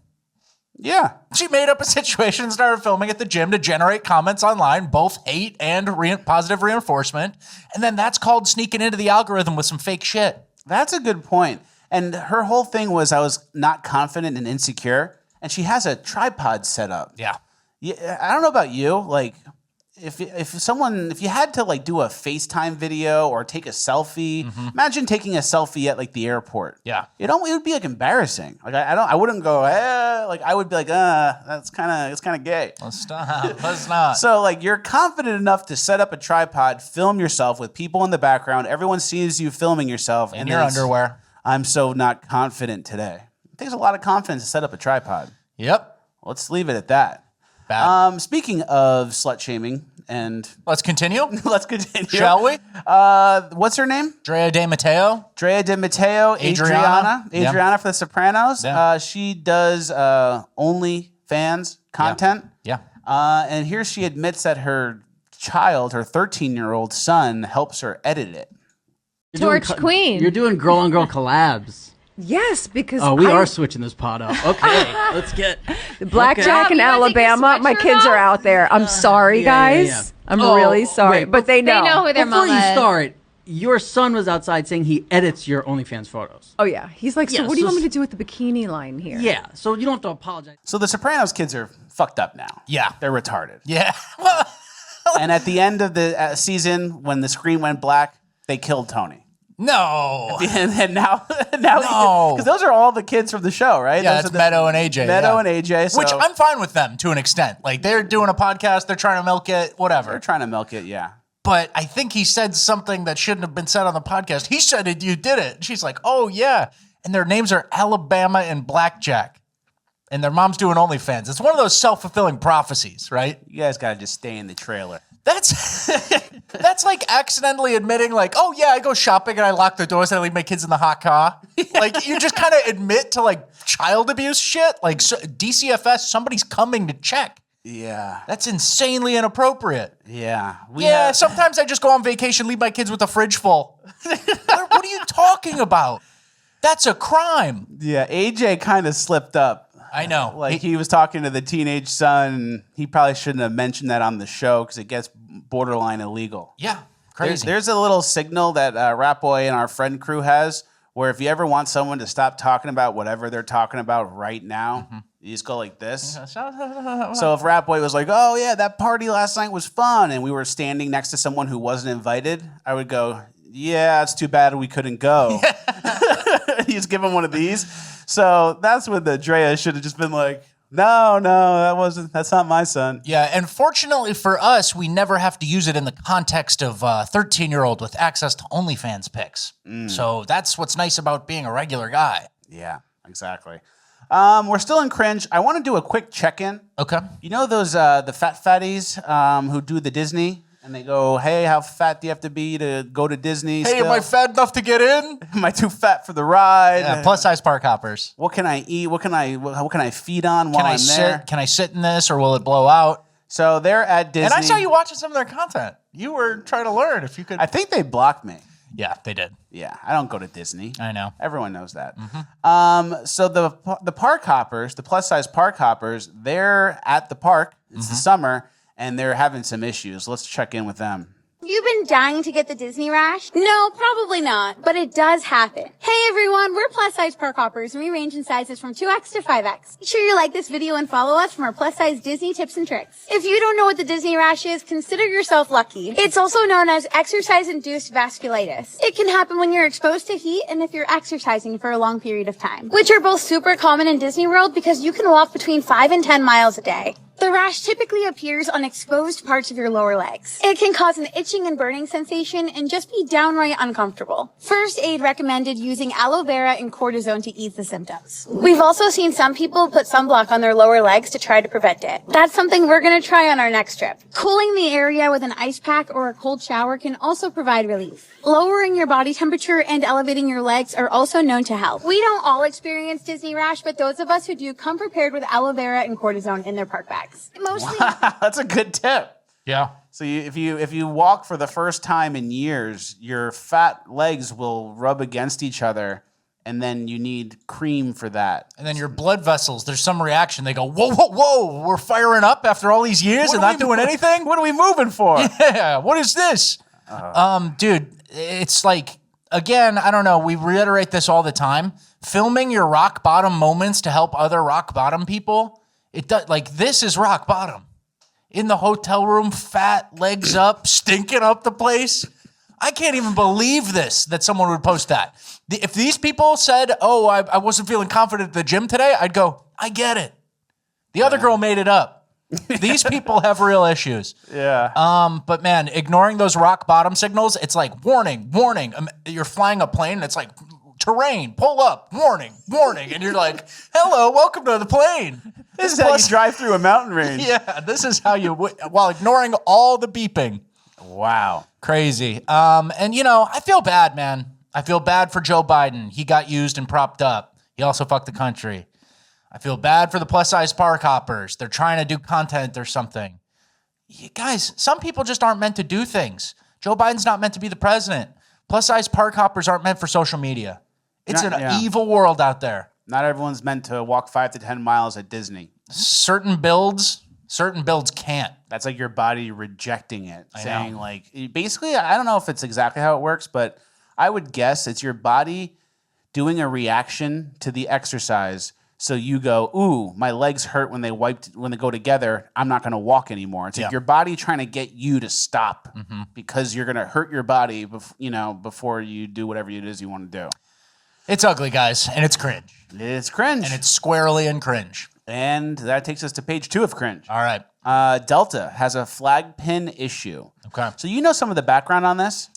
Yeah. She made up a situation and started filming at the gym to generate comments online, both hate and positive reinforcement. And then that's called sneaking into the algorithm with some fake shit. That's a good point. And her whole thing was I was not confident and insecure. And she has a tripod set up. Yeah. I don't know about you. Like, if you had to like do a FaceTime video or take a selfie, imagine taking a selfie at like the airport. Yeah. It would be like embarrassing. Like I wouldn't go, like I would be like, it's kind of gay. Let's stop. Let's not. So like you're confident enough to set up a tripod, film yourself with people in the background. Everyone sees you filming yourself in your underwear. I'm so not confident today. It takes a lot of confidence to set up a tripod. Yep. Let's leave it at that. Bad. Speaking of slut shaming, and let's continue. Let's continue, shall we? What's her name? Drea De Matteo. Drea De Matteo. Adriana for The Sopranos. Yeah. She does OnlyFans content. Yeah. And here she admits that her child, her 13-year-old son, helps her edit it. Torch Queen. You're doing girl-on-girl collabs. Yes, because we are switching this pod up. Okay, let's get the Blackjack in Alabama. My kids are out there. I'm sorry, guys. I'm really sorry, wait, but they know who their before mama you start. your son was outside saying he edits your OnlyFans photos. Oh, yeah. He's like, so Yeah, what do you want me to do with the bikini line here? Yeah, so you don't have to apologize. So the Sopranos kids are fucked up now. Yeah. They're retarded. Yeah. Well, And at the end of the season, when the screen went black, they killed Tony. no. And now, No. because those are all the kids from the show, right? Yeah, those it's are Meadow and AJ. Meadow yeah. and AJ. So Which I'm fine with them to an extent. Like, they're doing a podcast, they're trying to milk it, whatever. they're trying to milk it, yeah. But I think he said something that shouldn't have been said on the podcast. He said it, you did it. And she's like, oh, yeah. And their names are Alabama and Blackjack. And their mom's doing OnlyFans. It's one of those self-fulfilling prophecies, right? You guys got to just stay in the trailer. That's that's like accidentally admitting, like, oh, yeah, I go shopping and I lock the doors and I leave my kids in the hot car. Like, you just kind of admit to, like, child abuse shit. Like, DCFS, somebody's coming to check. Yeah. That's insanely inappropriate. Yeah. Sometimes I just go on vacation, leave my kids with the fridge full. What are you talking about? That's a crime. Yeah, AJ kind of slipped up. I know. Like, he was talking to the teenage son. He probably shouldn't have mentioned that on the show because it gets borderline illegal. Yeah, crazy. There's a little signal that Rat Boy and our friend crew has where if you ever want someone to stop talking about whatever they're talking about right now, you just go like this. So if Rat Boy was like, oh, yeah, that party last night was fun, and we were standing next to someone who wasn't invited, I would go, yeah, it's too bad we couldn't go. He's given one of these. So that's when the Drea should have just been like, no, that's not my son. Yeah, and fortunately for us, we never have to use it in the context of a 13-year-old with access to OnlyFans pics. So that's what's nice about being a regular guy. Yeah, exactly. We're still in Cringe. I want to do a quick check-in. Okay. You know those the fat fatties who do the Disney? And they go, hey, how fat do you have to be to go to Disney? Hey, am I fat enough to get in? Am I too fat for the ride? Yeah, plus-size park hoppers. What can I eat? What can I feed on while I'm there? Can I sit in this or will it blow out? So they're at Disney. And I saw you watching some of their content. You were trying to learn if you could. I think they blocked me. Yeah, they did. Yeah, I don't go to Disney. I know. Everyone knows that. So the park hoppers, the plus-size park hoppers, they're at the park. It's the summer, and they're having some issues. Let's check in with them. You've been dying to get the Disney rash? No, probably not, but it does happen. Hey everyone, we're plus-size park hoppers and we range in sizes from 2X to 5X. Be sure you like this video and follow us from our plus-size Disney tips and tricks. If you don't know what the Disney rash is, consider yourself lucky. It's also known as exercise-induced vasculitis. It can happen when you're exposed to heat and if you're exercising for a long period of time, which are both super common in Disney World because you can walk between 5 and 10 miles a day. The rash typically appears on exposed parts of your lower legs. It can cause an itching and burning sensation and just be downright uncomfortable. First aid recommended using aloe vera and cortisone to ease the symptoms. We've also seen some people put sunblock on their lower legs to try to prevent it. That's something we're going to try on our next trip. Cooling the area with an ice pack or a cold shower can also provide relief. Lowering your body temperature and elevating your legs are also known to help. We don't all experience Disney rash, but those of us who do come prepared with aloe vera and cortisone in their park bags. Mostly. Wow, that's a good tip. Yeah. So if you walk for the first time in years, your fat legs will rub against each other, and then you need cream for that. And then your blood vessels, there's some reaction. They go, whoa, whoa, whoa, we're firing up after all these years and not doing anything? What are we moving for? Yeah, what is this? Dude, it's like, again, I don't know, we reiterate this all the time. Filming your rock bottom moments to help other rock bottom people, it does, like, this is rock bottom. In the hotel room, fat, legs up, stinking up the place. I can't even believe this, that someone would post that. If these people said, oh, I wasn't feeling confident at the gym today, I'd go, I get it. The other girl made it up. These people have real issues. Yeah. But man, ignoring those rock bottom signals, it's like, warning, warning. You're flying a plane, and it's like, terrain, pull up, warning, warning. And you're like, hello, welcome to the plane. This is how you drive through a mountain range. Yeah, this is how you, while ignoring all the beeping. Wow. Crazy. And you know, I feel bad, man. I feel bad for Joe Biden. He got used and propped up. He also fucked the country. I feel bad for the plus-size park hoppers. They're trying to do content or something. You guys, some people just aren't meant to do things. Joe Biden's not meant to be the president. Plus-size park hoppers aren't meant for social media. It's an evil world out there. Not everyone's meant to walk 5 to 10 miles at Disney. Certain builds, Certain builds can't. That's like your body rejecting it, saying like, basically, I don't know if it's exactly how it works, but I would guess it's your body doing a reaction to the exercise. So you go, ooh, my legs hurt when they go together. I'm not going to walk anymore. It's like your body trying to get you to stop because you're going to hurt your body, before you do whatever it is you want to do. It's ugly, guys, and it's cringe. It's cringe. And it's squarely in cringe. And that takes us to page 2 of cringe. All right. Delta has a flag pin issue. Okay. So you know some of the background on this?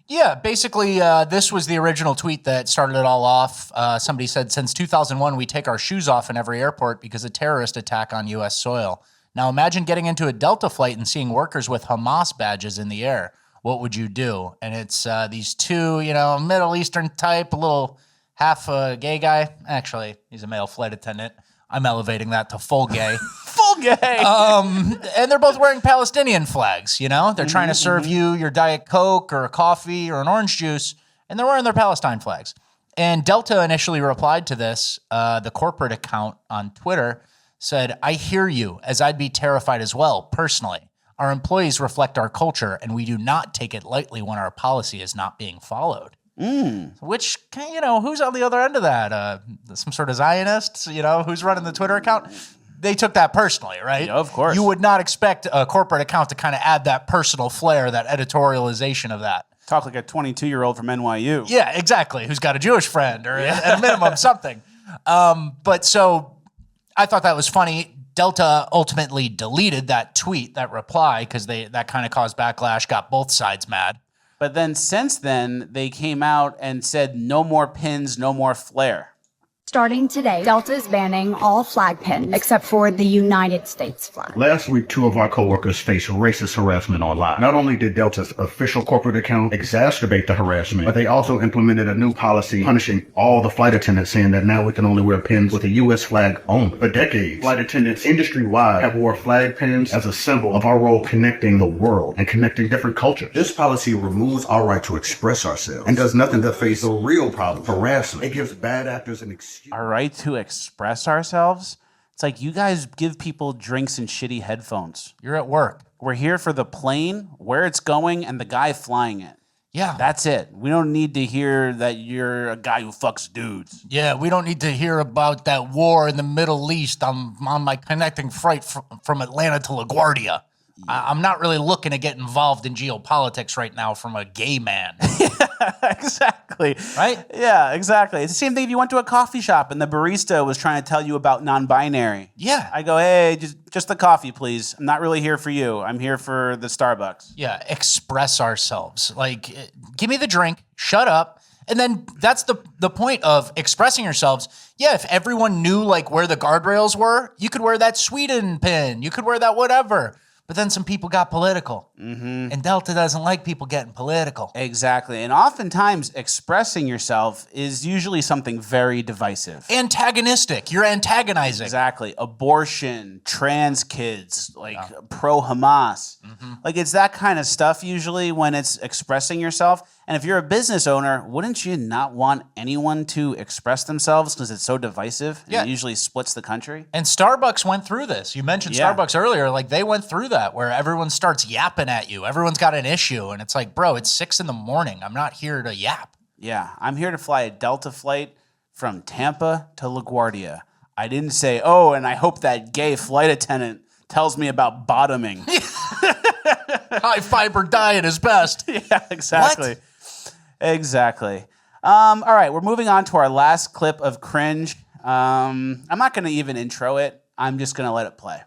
Yeah, basically, this was the original tweet that started it all off. Somebody said, since 2001, we take our shoes off in every airport because of terrorist attack on U.S. soil. Now imagine getting into a Delta flight and seeing workers with Hamas badges in the air. What would you do? And it's these two, Middle Eastern type, a little half gay guy. Actually, he's a male flight attendant. I'm elevating that to full gay. Full gay. And they're both wearing Palestinian flags, They're trying to serve you your Diet Coke or a coffee or an orange juice, and they're wearing their Palestine flags. And Delta initially replied to this. The corporate account on Twitter said, I hear you, as I'd be terrified as well, personally. Our employees reflect our culture, and we do not take it lightly when our policy is not being followed. Which, who's on the other end of that? Some sort of Zionists, who's running the Twitter account? They took that personally, right? Yeah, of course. You would not expect a corporate account to kind of add that personal flair, that editorialization of that. Talk like a 22-year-old from NYU. Yeah, exactly. Who's got a Jewish friend or at a minimum something. But so I thought that was funny. Delta ultimately deleted that tweet, that reply, because that kind of caused backlash, got both sides mad. But then since then, they came out and said no more pins, no more flair. Starting today, Delta is banning all flag pins except for the United States flag. Last week, 2 of our coworkers faced racist harassment online. Not only did Delta's official corporate account exacerbate the harassment, but they also implemented a new policy punishing all the flight attendants, saying that now we can only wear pins with a U.S. flag only. For decades, flight attendants industry-wide have wore flag pins as a symbol of our role connecting the world and connecting different cultures. This policy removes our right to express ourselves and does nothing to face the real problem, harassment. It gives bad actors an excuse. Our right to express ourselves? It's like you guys give people drinks and shitty headphones. You're at work. We're here for the plane, where it's going, and the guy flying it. Yeah. That's it. We don't need to hear that you're a guy who fucks dudes. Yeah, we don't need to hear about that war in the Middle East on my connecting flight from Atlanta to LaGuardia. I'm not really looking to get involved in geopolitics right now from a gay man. Exactly. Right? Yeah, exactly. It's the same thing if you went to a coffee shop and the barista was trying to tell you about non-binary. Yeah. I go, hey, just the coffee, please. I'm not really here for you. I'm here for the Starbucks. Yeah, express ourselves. Like, give me the drink, shut up. And then that's the point of expressing yourselves. Yeah, if everyone knew like where the guardrails were, you could wear that Sweden pin. You could wear that whatever. But then some people got political. Mm-hmm. And Delta doesn't like people getting political. Exactly. And oftentimes expressing yourself is usually something very divisive. Antagonistic. You're antagonizing. Exactly. Abortion, trans kids, like pro-Hamas. Mm-hmm. Like it's that kind of stuff usually when it's expressing yourself. And if you're a business owner, wouldn't you not want anyone to express themselves because it's so divisive? And it usually splits the country. And Starbucks went through this. You mentioned Starbucks earlier. Like they went through that where everyone starts yapping at you. Everyone's got an issue. And it's like, bro, it's 6 a.m. I'm not here to yap. Yeah, I'm here to fly a Delta flight from Tampa to LaGuardia. I didn't say, oh, and I hope that gay flight attendant tells me about bottoming. High fiber diet is best. Yeah, exactly. What? Exactly. All right, we're moving on to our last clip of Cringe. I'm not going to even intro it. I'm just going to let it play.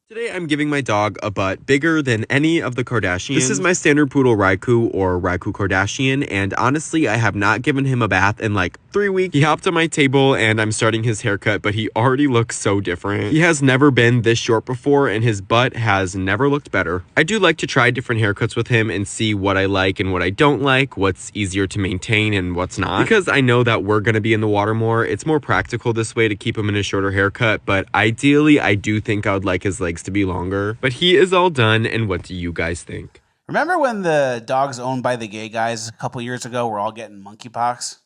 Today I'm giving my dog a butt bigger than any of the Kardashians. This is my standard poodle Raikou, or Raikou Kardashian, and honestly I have not given him a bath in like 3 weeks. He hopped on my table and I'm starting his haircut, but he already looks so different. He has never been this short before and his butt has never looked better. I do like to try different haircuts with him and see what I like and what I don't like, what's easier to maintain and what's not. Because I know that we're gonna be in the water more, it's more practical this way to keep him in a shorter haircut, but ideally I do think I would like his legs to be longer. But he is all done, and what do you guys think? Remember when the dogs owned by the gay guys a couple years ago were all getting monkeypox?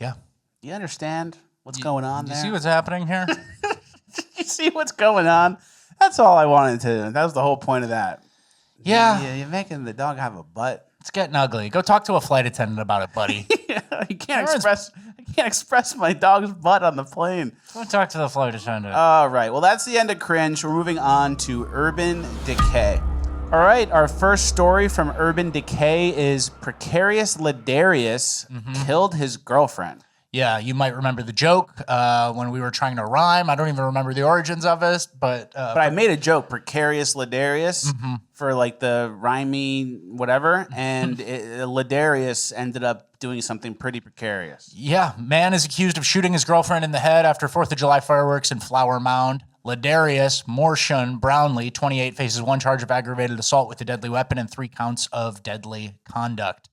Yeah. Do you understand what's going on there? You see what's happening here? You see what's going on? That's all I wanted to. That was the whole point of that. Yeah. You're making the dog have a butt. It's getting ugly. Go talk to a flight attendant about it, buddy. I can't express my dog's butt on the plane. Go talk to the flight attendant. All right. Well, that's the end of Cringe. We're moving on to Urban Decay. All right. Our first story from Urban Decay is Precarious Ladarius killed his girlfriend. Yeah, you might remember the joke when we were trying to rhyme. I don't even remember the origins of it, but I made a joke, Precarious Ladarius, for like the rhymey whatever, and Ladarius ended up doing something pretty precarious. Yeah, man is accused of shooting his girlfriend in the head after 4th of July fireworks in Flower Mound. Ladarius Morshun Brownlee, 28, faces 1 charge of aggravated assault with a deadly weapon and 3 counts of deadly conduct.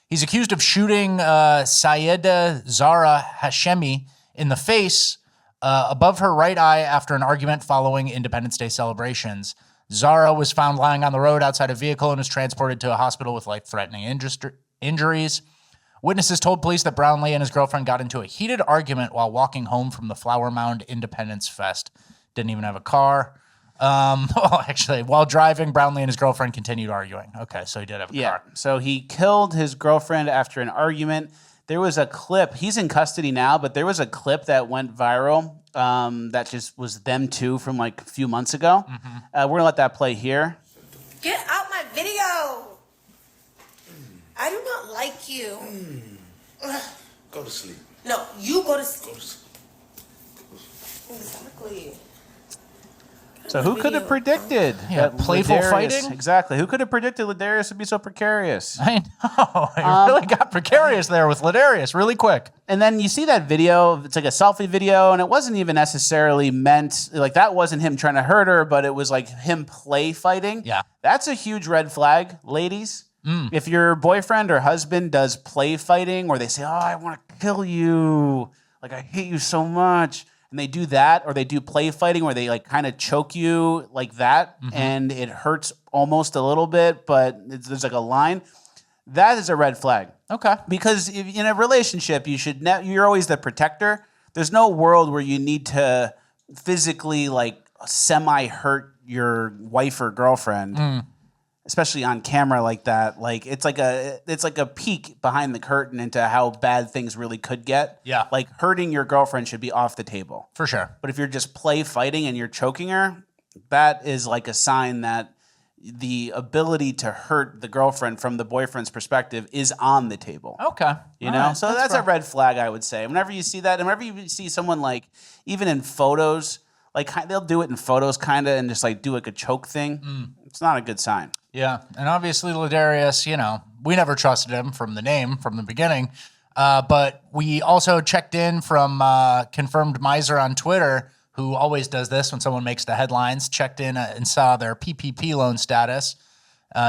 He's accused of shooting Sayeda Zara Hashemi in the face above her right eye after an argument following Independence Day celebrations. Zara was found lying on the road outside a vehicle and was transported to a hospital with life-threatening injuries. Witnesses told police that Brownlee and his girlfriend got into a heated argument while walking home from the Flower Mound Independence Fest. Didn't even have a car. Well, actually, while driving, Brownlee and his girlfriend continued arguing. Okay, so he did have a car. So he killed his girlfriend after an argument. There was a clip. He's in custody now, but there was a clip that went viral that just was them two from like a few months ago. We're going to let that play here. Get out my video. I do not like you. Go to sleep. No, you go to sleep. Exactly. So who could have predicted that playful Ladarius, fighting? Exactly. Who could have predicted Ladarius would be so precarious? I know. It really got precarious there with Ladarius really quick. And then you see that video. It's like a selfie video, and it wasn't even necessarily meant, like that wasn't him trying to hurt her, but it was like him play fighting. Yeah. That's a huge red flag, ladies. If your boyfriend or husband does play fighting, or they say, oh, I want to kill you, like I hate you so much, and they do that, or they do play fighting where they like kind of choke you like that, and it hurts almost a little bit, but there's like a line. That is a red flag. Okay. Because if in a relationship, you're always the protector. There's no world where you need to physically like semi-hurt your wife or girlfriend, especially on camera like that. Like it's like a peek behind the curtain into how bad things really could get. Yeah. Like hurting your girlfriend should be off the table. For sure. But if you're just play fighting and you're choking her, that is like a sign that the ability to hurt the girlfriend from the boyfriend's perspective is on the table. Okay. You know? So that's a red flag, I would say. Whenever you see that, and whenever you see someone like, even in photos, like they'll do it in photos kind of and just like do like a choke thing. It's not a good sign. Yeah. And obviously Ladarius, you know, we never trusted him from the name from the beginning. But we also checked in from Confirmed Miser on Twitter, who always does this when someone makes the headlines, checked in and saw their PPP loan status.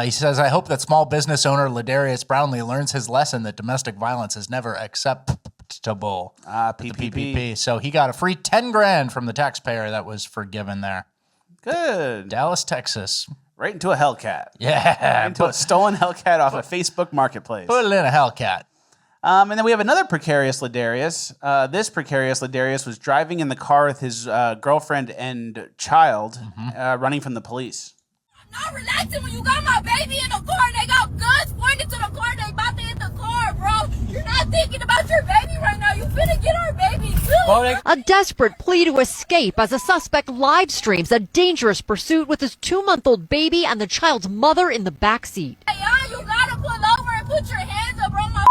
He says, I hope that small business owner Ladarius Brownlee learns his lesson that domestic violence is never acceptable. PPP. So he got a free $10,000 from the taxpayer that was forgiven there. Good. Dallas, Texas. Right into a Hellcat. Yeah. Right into a stolen Hellcat off a Facebook Marketplace. Put it in a Hellcat. And then we have another precarious Ladarius. This precarious Ladarius was driving in the car with his girlfriend and child, running from the police. Not relaxing when you got my baby in the car and they got guns pointed to the car and they about to hit the car, bro. You're not thinking about your baby right now. You finna get our baby too. A desperate plea to escape as a suspect live streams a dangerous pursuit with his 2-month-old baby and the child's mother in the backseat. Hey, you gotta pull over and put your hands up, bro. My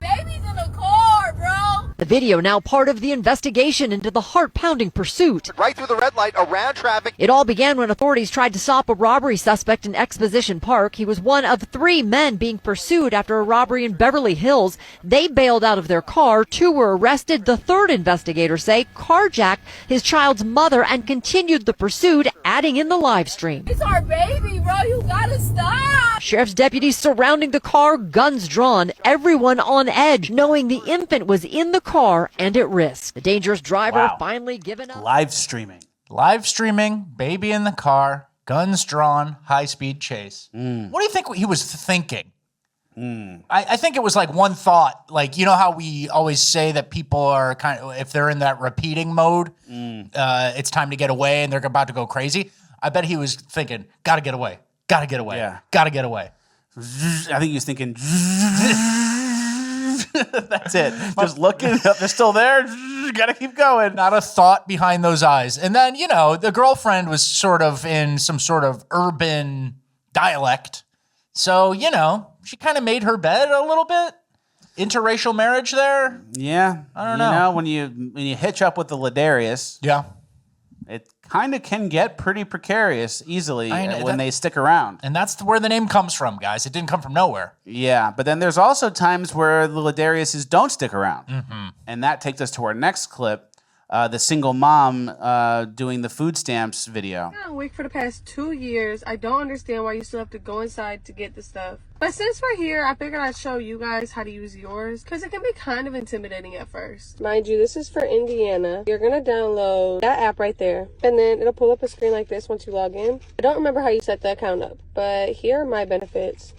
baby's in the car, bro. The video now part of the investigation into the heart-pounding pursuit. Right through the red light, around traffic. It all began when authorities tried to stop a robbery suspect in Exposition Park. He was one of 3 men being pursued after a robbery in Beverly Hills. They bailed out of their car. 2 were arrested. The third, investigators say, carjacked his child's mother and continued the pursuit, adding in the live stream. It's our baby, bro. You gotta stop. Sheriff's deputies surrounding the car, guns drawn, everyone on edge, knowing the infant was in the car and at risk. The dangerous driver finally given up. Live streaming. Live streaming, baby in the car, guns drawn, high-speed chase. What do you think he was thinking? I think it was like one thought. Like, you know how we always say that people are kind of, if they're in that repeating mode, it's time to get away and they're about to go crazy. I bet he was thinking, gotta get away, gotta get away, Yeah. gotta get away. I think he was thinking, that's it. Just looking, they're still there. Gotta keep going. Not a thought behind those eyes. And then, the girlfriend was sort of in some sort of urban dialect. So, she kind of made her bed a little bit. Interracial marriage there. Yeah. I don't know. When you hitch up with the Ladarius, yeah, it kind of can get pretty precarious easily when they stick around. And that's where the name comes from, guys. It didn't come from nowhere. Yeah, but then there's also times where the Ladariuses don't stick around. Mm-hmm. And that takes us to our next clip, the single mom doing the food stamps video. I've been awake for the past 2 years. I don't understand why you still have to go inside to get the stuff. But since we're here, I figured I'd show you guys how to use yours, because it can be kind of intimidating at first. Mind you, this is for Indiana. You're going to download that app right there, and then it'll pull up a screen like this once you log in. I don't remember how you set the account up, but here are my benefits.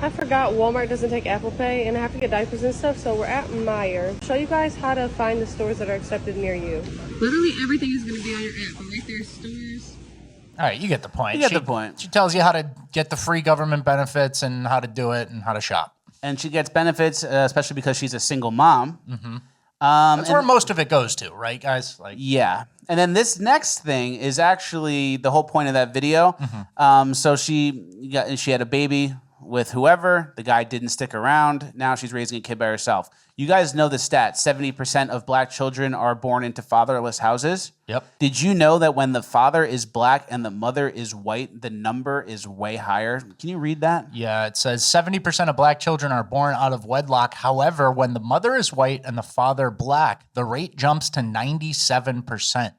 I forgot Walmart doesn't take Apple Pay, and I have to get diapers and stuff, so we're at Meijer. Show you guys how to find the stores that are accepted near you. Literally everything is going to be on your app, but right there, stores. All right, you get the point. You get the point. She tells you how to get the free government benefits and how to do it and how to shop. And she gets benefits, especially because she's a single mom. Mm-hmm. That's where most of it goes to, right, guys? Yeah. And then this next thing is actually the whole point of that video. Mm-hmm. So she had a baby with whoever. The guy didn't stick around. Now she's raising a kid by herself. You guys know the stat. 70% of black children are born into fatherless houses. Yep. Did you know that when the father is black and the mother is white, the number is way higher? Can you read that? Yeah, it says 70% of black children are born out of wedlock. However, when the mother is white and the father black, the rate jumps to 97%.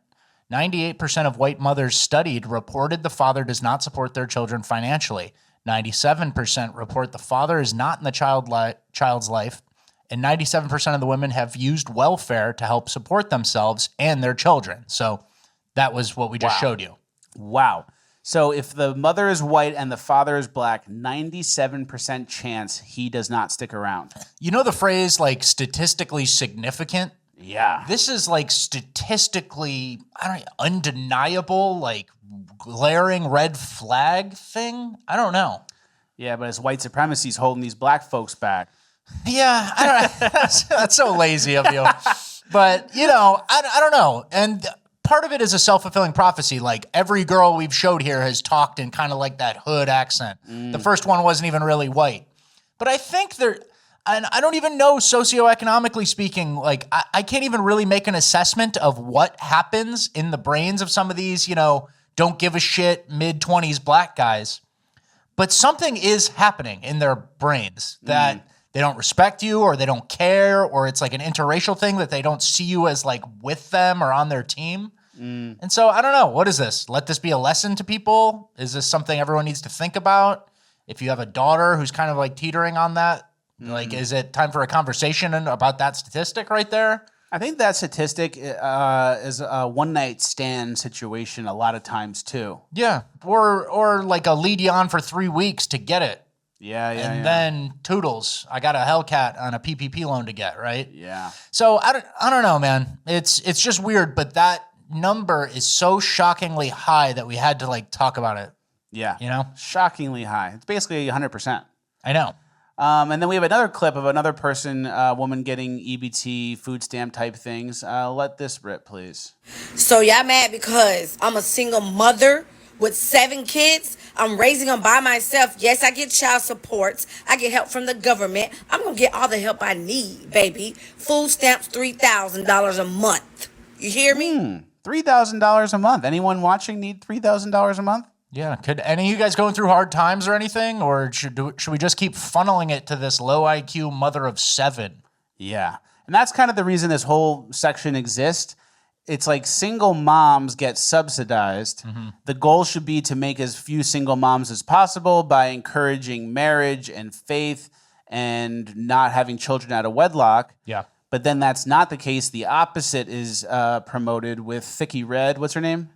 98% of white mothers studied reported the father does not support their children financially. 97% report the father is not in the child's life, and 97% of the women have used welfare to help support themselves and their children. So that was what we just showed you. Wow. So if the mother is white and the father is black, 97% chance he does not stick around. You know the phrase statistically significant? Yeah. This is statistically, undeniable, glaring red flag thing. I don't know. Yeah, but it's white supremacy's holding these black folks back. Yeah, I don't, that's so lazy of you. But, I don't know. And part of it is a self-fulfilling prophecy. Every girl we've showed here has talked in kind of that hood accent. The first one wasn't even really white. But I think and I don't even know socioeconomically speaking, I can't even really make an assessment of what happens in the brains of some of these, don't give a shit mid-20s black guys. But something is happening in their brains that they don't respect you or they don't care, or it's an interracial thing that they don't see you as with them or on their team. And so I don't know. What is this? Let this be a lesson to people? Is this something everyone needs to think about? If you have a daughter who's kind of teetering on that, is it time for a conversation about that statistic right there? I think that statistic is a one-night stand situation a lot of times too. Yeah, or a lead you on for 3 weeks to get it. Yeah. And then toodles, I got a Hellcat on a PPP loan to get, right? Yeah. So I don't know, man. It's just weird, but that number is so shockingly high that we had to talk about it. Yeah. Shockingly high. It's basically 100%. I know. And then we have another clip of another person, woman getting EBT, food stamp type things. Let this rip, please. So y'all mad because I'm a single mother with 7 kids? I'm raising them by myself. Yes, I get child support. I get help from the government. I'm going to get all the help I need, baby. Food stamps, $3,000 a month. You hear me? $3,000 a month. Anyone watching need $3,000 a month? Yeah. Could any of you guys going through hard times or anything? Or should we just keep funneling it to this low IQ mother of 7? Yeah. And that's kind of the reason this whole section exists. It's single moms get subsidized. Mm-hmm. The goal should be to make as few single moms as possible by encouraging marriage and faith and not having children out of wedlock. Yeah. But then that's not the case. The opposite is promoted with Thicky Red. What's her name?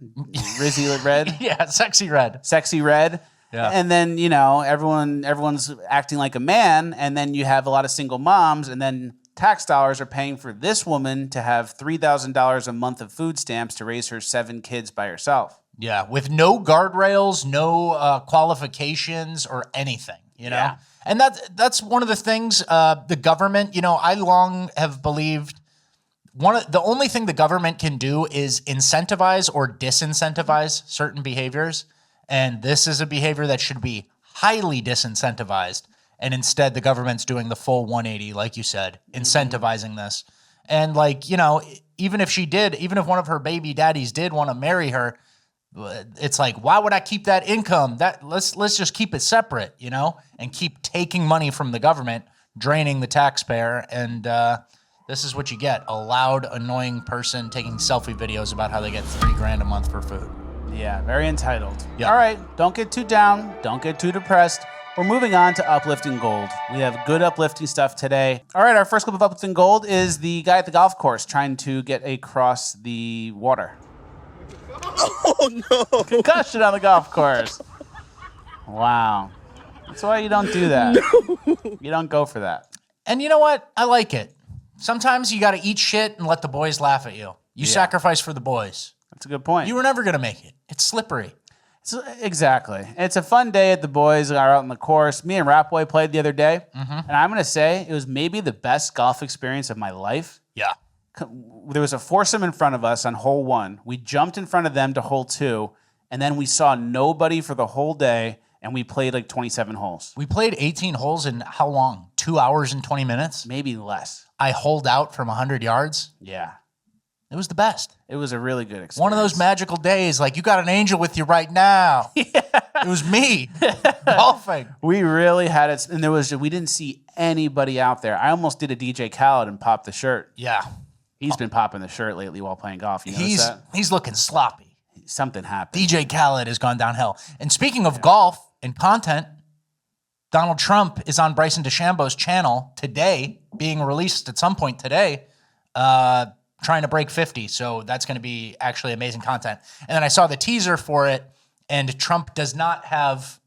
Rizzy Red? Yeah, Sexy Red. Sexy Red. Yeah. And then, everyone's acting like a man, and then you have a lot of single moms, and then tax dollars are paying for this woman to have $3,000 a month of food stamps to raise her 7 kids by herself. Yeah, with no guardrails, no qualifications or anything, you know? Yeah. And that's one of the things the government, you know, I long have believed the only thing the government can do is incentivize or disincentivize certain behaviors. And this is a behavior that should be highly disincentivized. And instead, the government's doing the full 180, like you said, incentivizing this. And like, you know, even if one of her baby daddies did want to marry her, it's like, why would I keep that income? Let's just keep it separate, you know, and keep taking money from the government, draining the taxpayer. And this is what you get: a loud, annoying person taking selfie videos about how they get $3,000 a month for food. Yeah, very entitled. Yeah. All right, don't get too down. Don't get too depressed. We're moving on to uplifting gold. We have good uplifting stuff today. All right, our first clip of uplifting gold is the guy at the golf course trying to get across the water. Oh, no. Concussion on the golf course. Wow. That's why you don't do that. No. You don't go for that. And you know what? I like it. Sometimes you got to eat shit and let the boys laugh at you. You sacrifice for the boys. That's a good point. You were never going to make it. It's slippery. Exactly. It's a fun day at the boys are out on the course. Me and Rapboy played the other day. And I'm going to say it was maybe the best golf experience of my life. Yeah. There was a foursome in front of us on hole 1. We jumped in front of them to hole 2, and then we saw nobody for the whole day, and we played like 27 holes. We played 18 holes in how long? 2 hours and 20 minutes? Maybe less. I holed out from 100 yards. Yeah. It was the best. It was a really good experience. One of those magical days, like you got an angel with you right now. Yeah. It was me golfing. We really had it, and we didn't see anybody out there. I almost did a DJ Khaled and popped the shirt. Yeah. He's been popping the shirt lately while playing golf. You notice that? He's looking sloppy. Something happened. DJ Khaled has gone downhill. And speaking of golf and content, Donald Trump is on Bryson DeChambeau's channel today, being released at some point today, trying to break 50. So that's going to be actually amazing content. And then I saw the teaser for it, and Trump does not have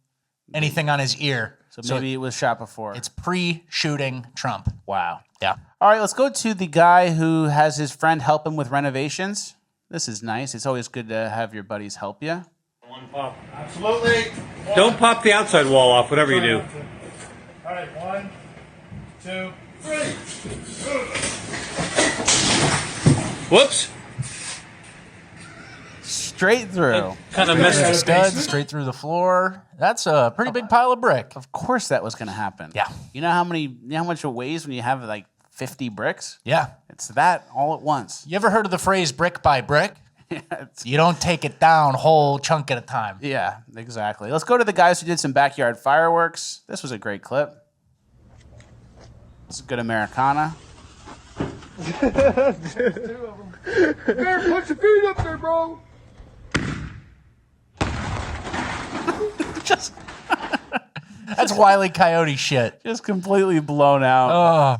anything on his ear. So maybe it was shot before. It's pre-shooting Trump. Wow. Yeah. All right, let's go to the guy who has his friend help him with renovations. This is nice. It's always good to have your buddies help you. One pop. Absolutely. Don't pop the outside wall off, whatever you do. All right, 1, 2, 3. Whoops. Straight through. Kind of messed the studs straight through the floor. That's a pretty big pile of brick. Of course that was going to happen. Yeah. You know how much it weighs when you have like 50 bricks? Yeah. It's that all at once. You ever heard of the phrase brick by brick? You don't take it down whole chunk at a time. Yeah, exactly. Let's go to the guys who did some backyard fireworks. This was a great clip. This is good Americana. Bear, put your feet up there, bro. Just that's Wile E. Coyote shit. Just completely blown out. Oh.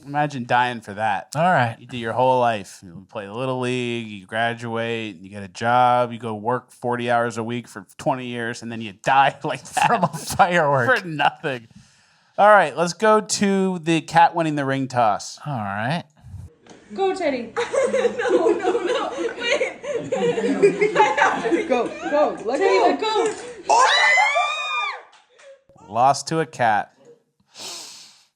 Imagine dying for that. All right. You do your whole life. You play Little League, you graduate, you get a job, you go work 40 hours a week for 20 years, and then you die like that. From a firework. For nothing. All right, let's go to the cat winning the ring toss. All right. Go, Teddy. No. Wait. I have to go. Let go. Lost to a cat.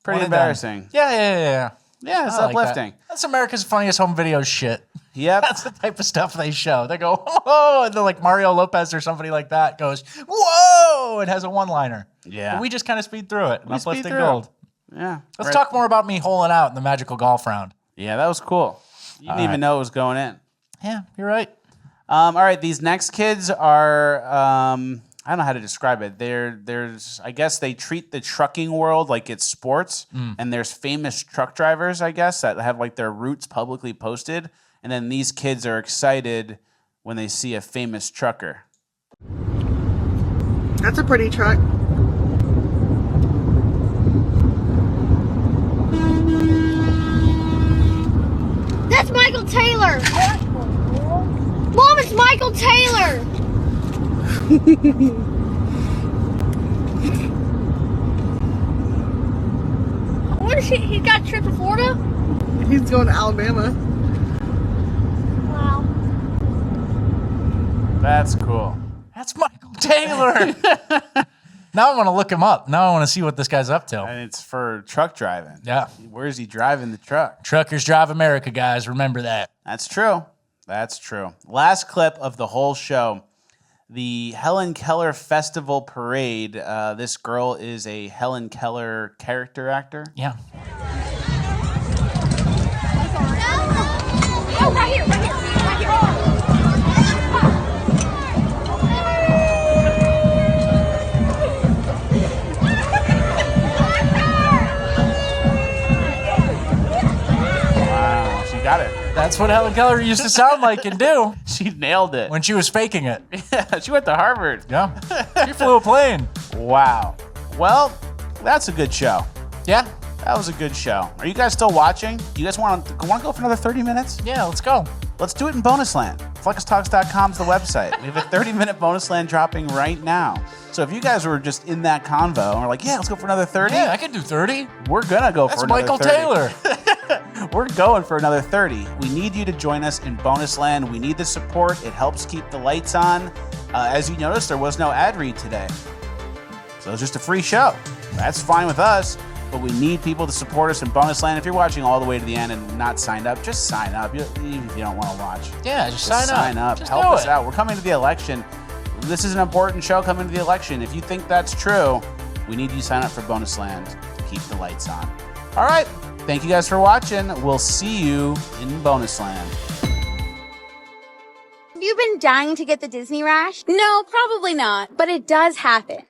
Pretty embarrassing. Yeah. Yeah, it's I like uplifting. That's America's Funniest Home Videos shit. Yep. That's the type of stuff they show. They go, whoa, and then like Mario Lopez or somebody like that goes, whoa, it has a one-liner. Yeah. But we just kind of speed through it. We speed Uplifting through gold. Yeah. Let's talk more about me holing out in the magical golf round. Yeah, that was cool. You didn't even know it was going in. Yeah, you're right. All right, these next kids are, I don't know how to describe it. I guess they treat the trucking world like it's sports, and there's famous truck drivers, I guess, that have like their routes publicly posted, and then these kids are excited when they see a famous trucker. That's a pretty truck. That's Michael Taylor! Mom, it's Michael Taylor! What is he got a trip to Florida? He's going to Alabama. Wow. That's cool. That's Michael Taylor. Now I want to look him up. Now I want to see what this guy's up to. And it's for truck driving. Yeah. Where is he driving the truck? Truckers drive America, guys. Remember that. That's true. That's true. Last clip of the whole show. The Helen Keller Festival Parade. This girl is a Helen Keller character actor. Yeah. Oh, right here, right here, right here. Wow, she got it. That's what Helen Keller used to sound like and do. She nailed it. When she was faking it. Yeah, she went to Harvard. Yeah. She flew a plane. Wow. Well, that's a good show. Yeah. That was a good show. Are you guys still watching? Do you guys want to go for another 30 minutes? Yeah, let's go. Let's do it in bonus land. FlexTalks.com is the website. We have a 30-minute bonus land dropping right now. So if you guys were just in that convo and were like, yeah, let's go for another 30. Yeah, I can do 30. We're going to go for another 30. That's Michael Taylor. We're going for another 30. We need you to join us in bonus land. We need the support. It helps keep the lights on. As you noticed, there was no ad read today. So it's just a free show. That's fine with us. But we need people to support us in bonus land. If you're watching all the way to the end and not signed up, just sign up. Even if you don't want to watch. Yeah, just sign up. Just Help do us it. out. We're coming to the election. This is an important show coming to the election. If you think that's true, we need you to sign up for bonus land to keep the lights on. All right. Thank you guys for watching. We'll see you in bonus land. Have you been dying to get the Disney rash? No, probably not, but it does happen.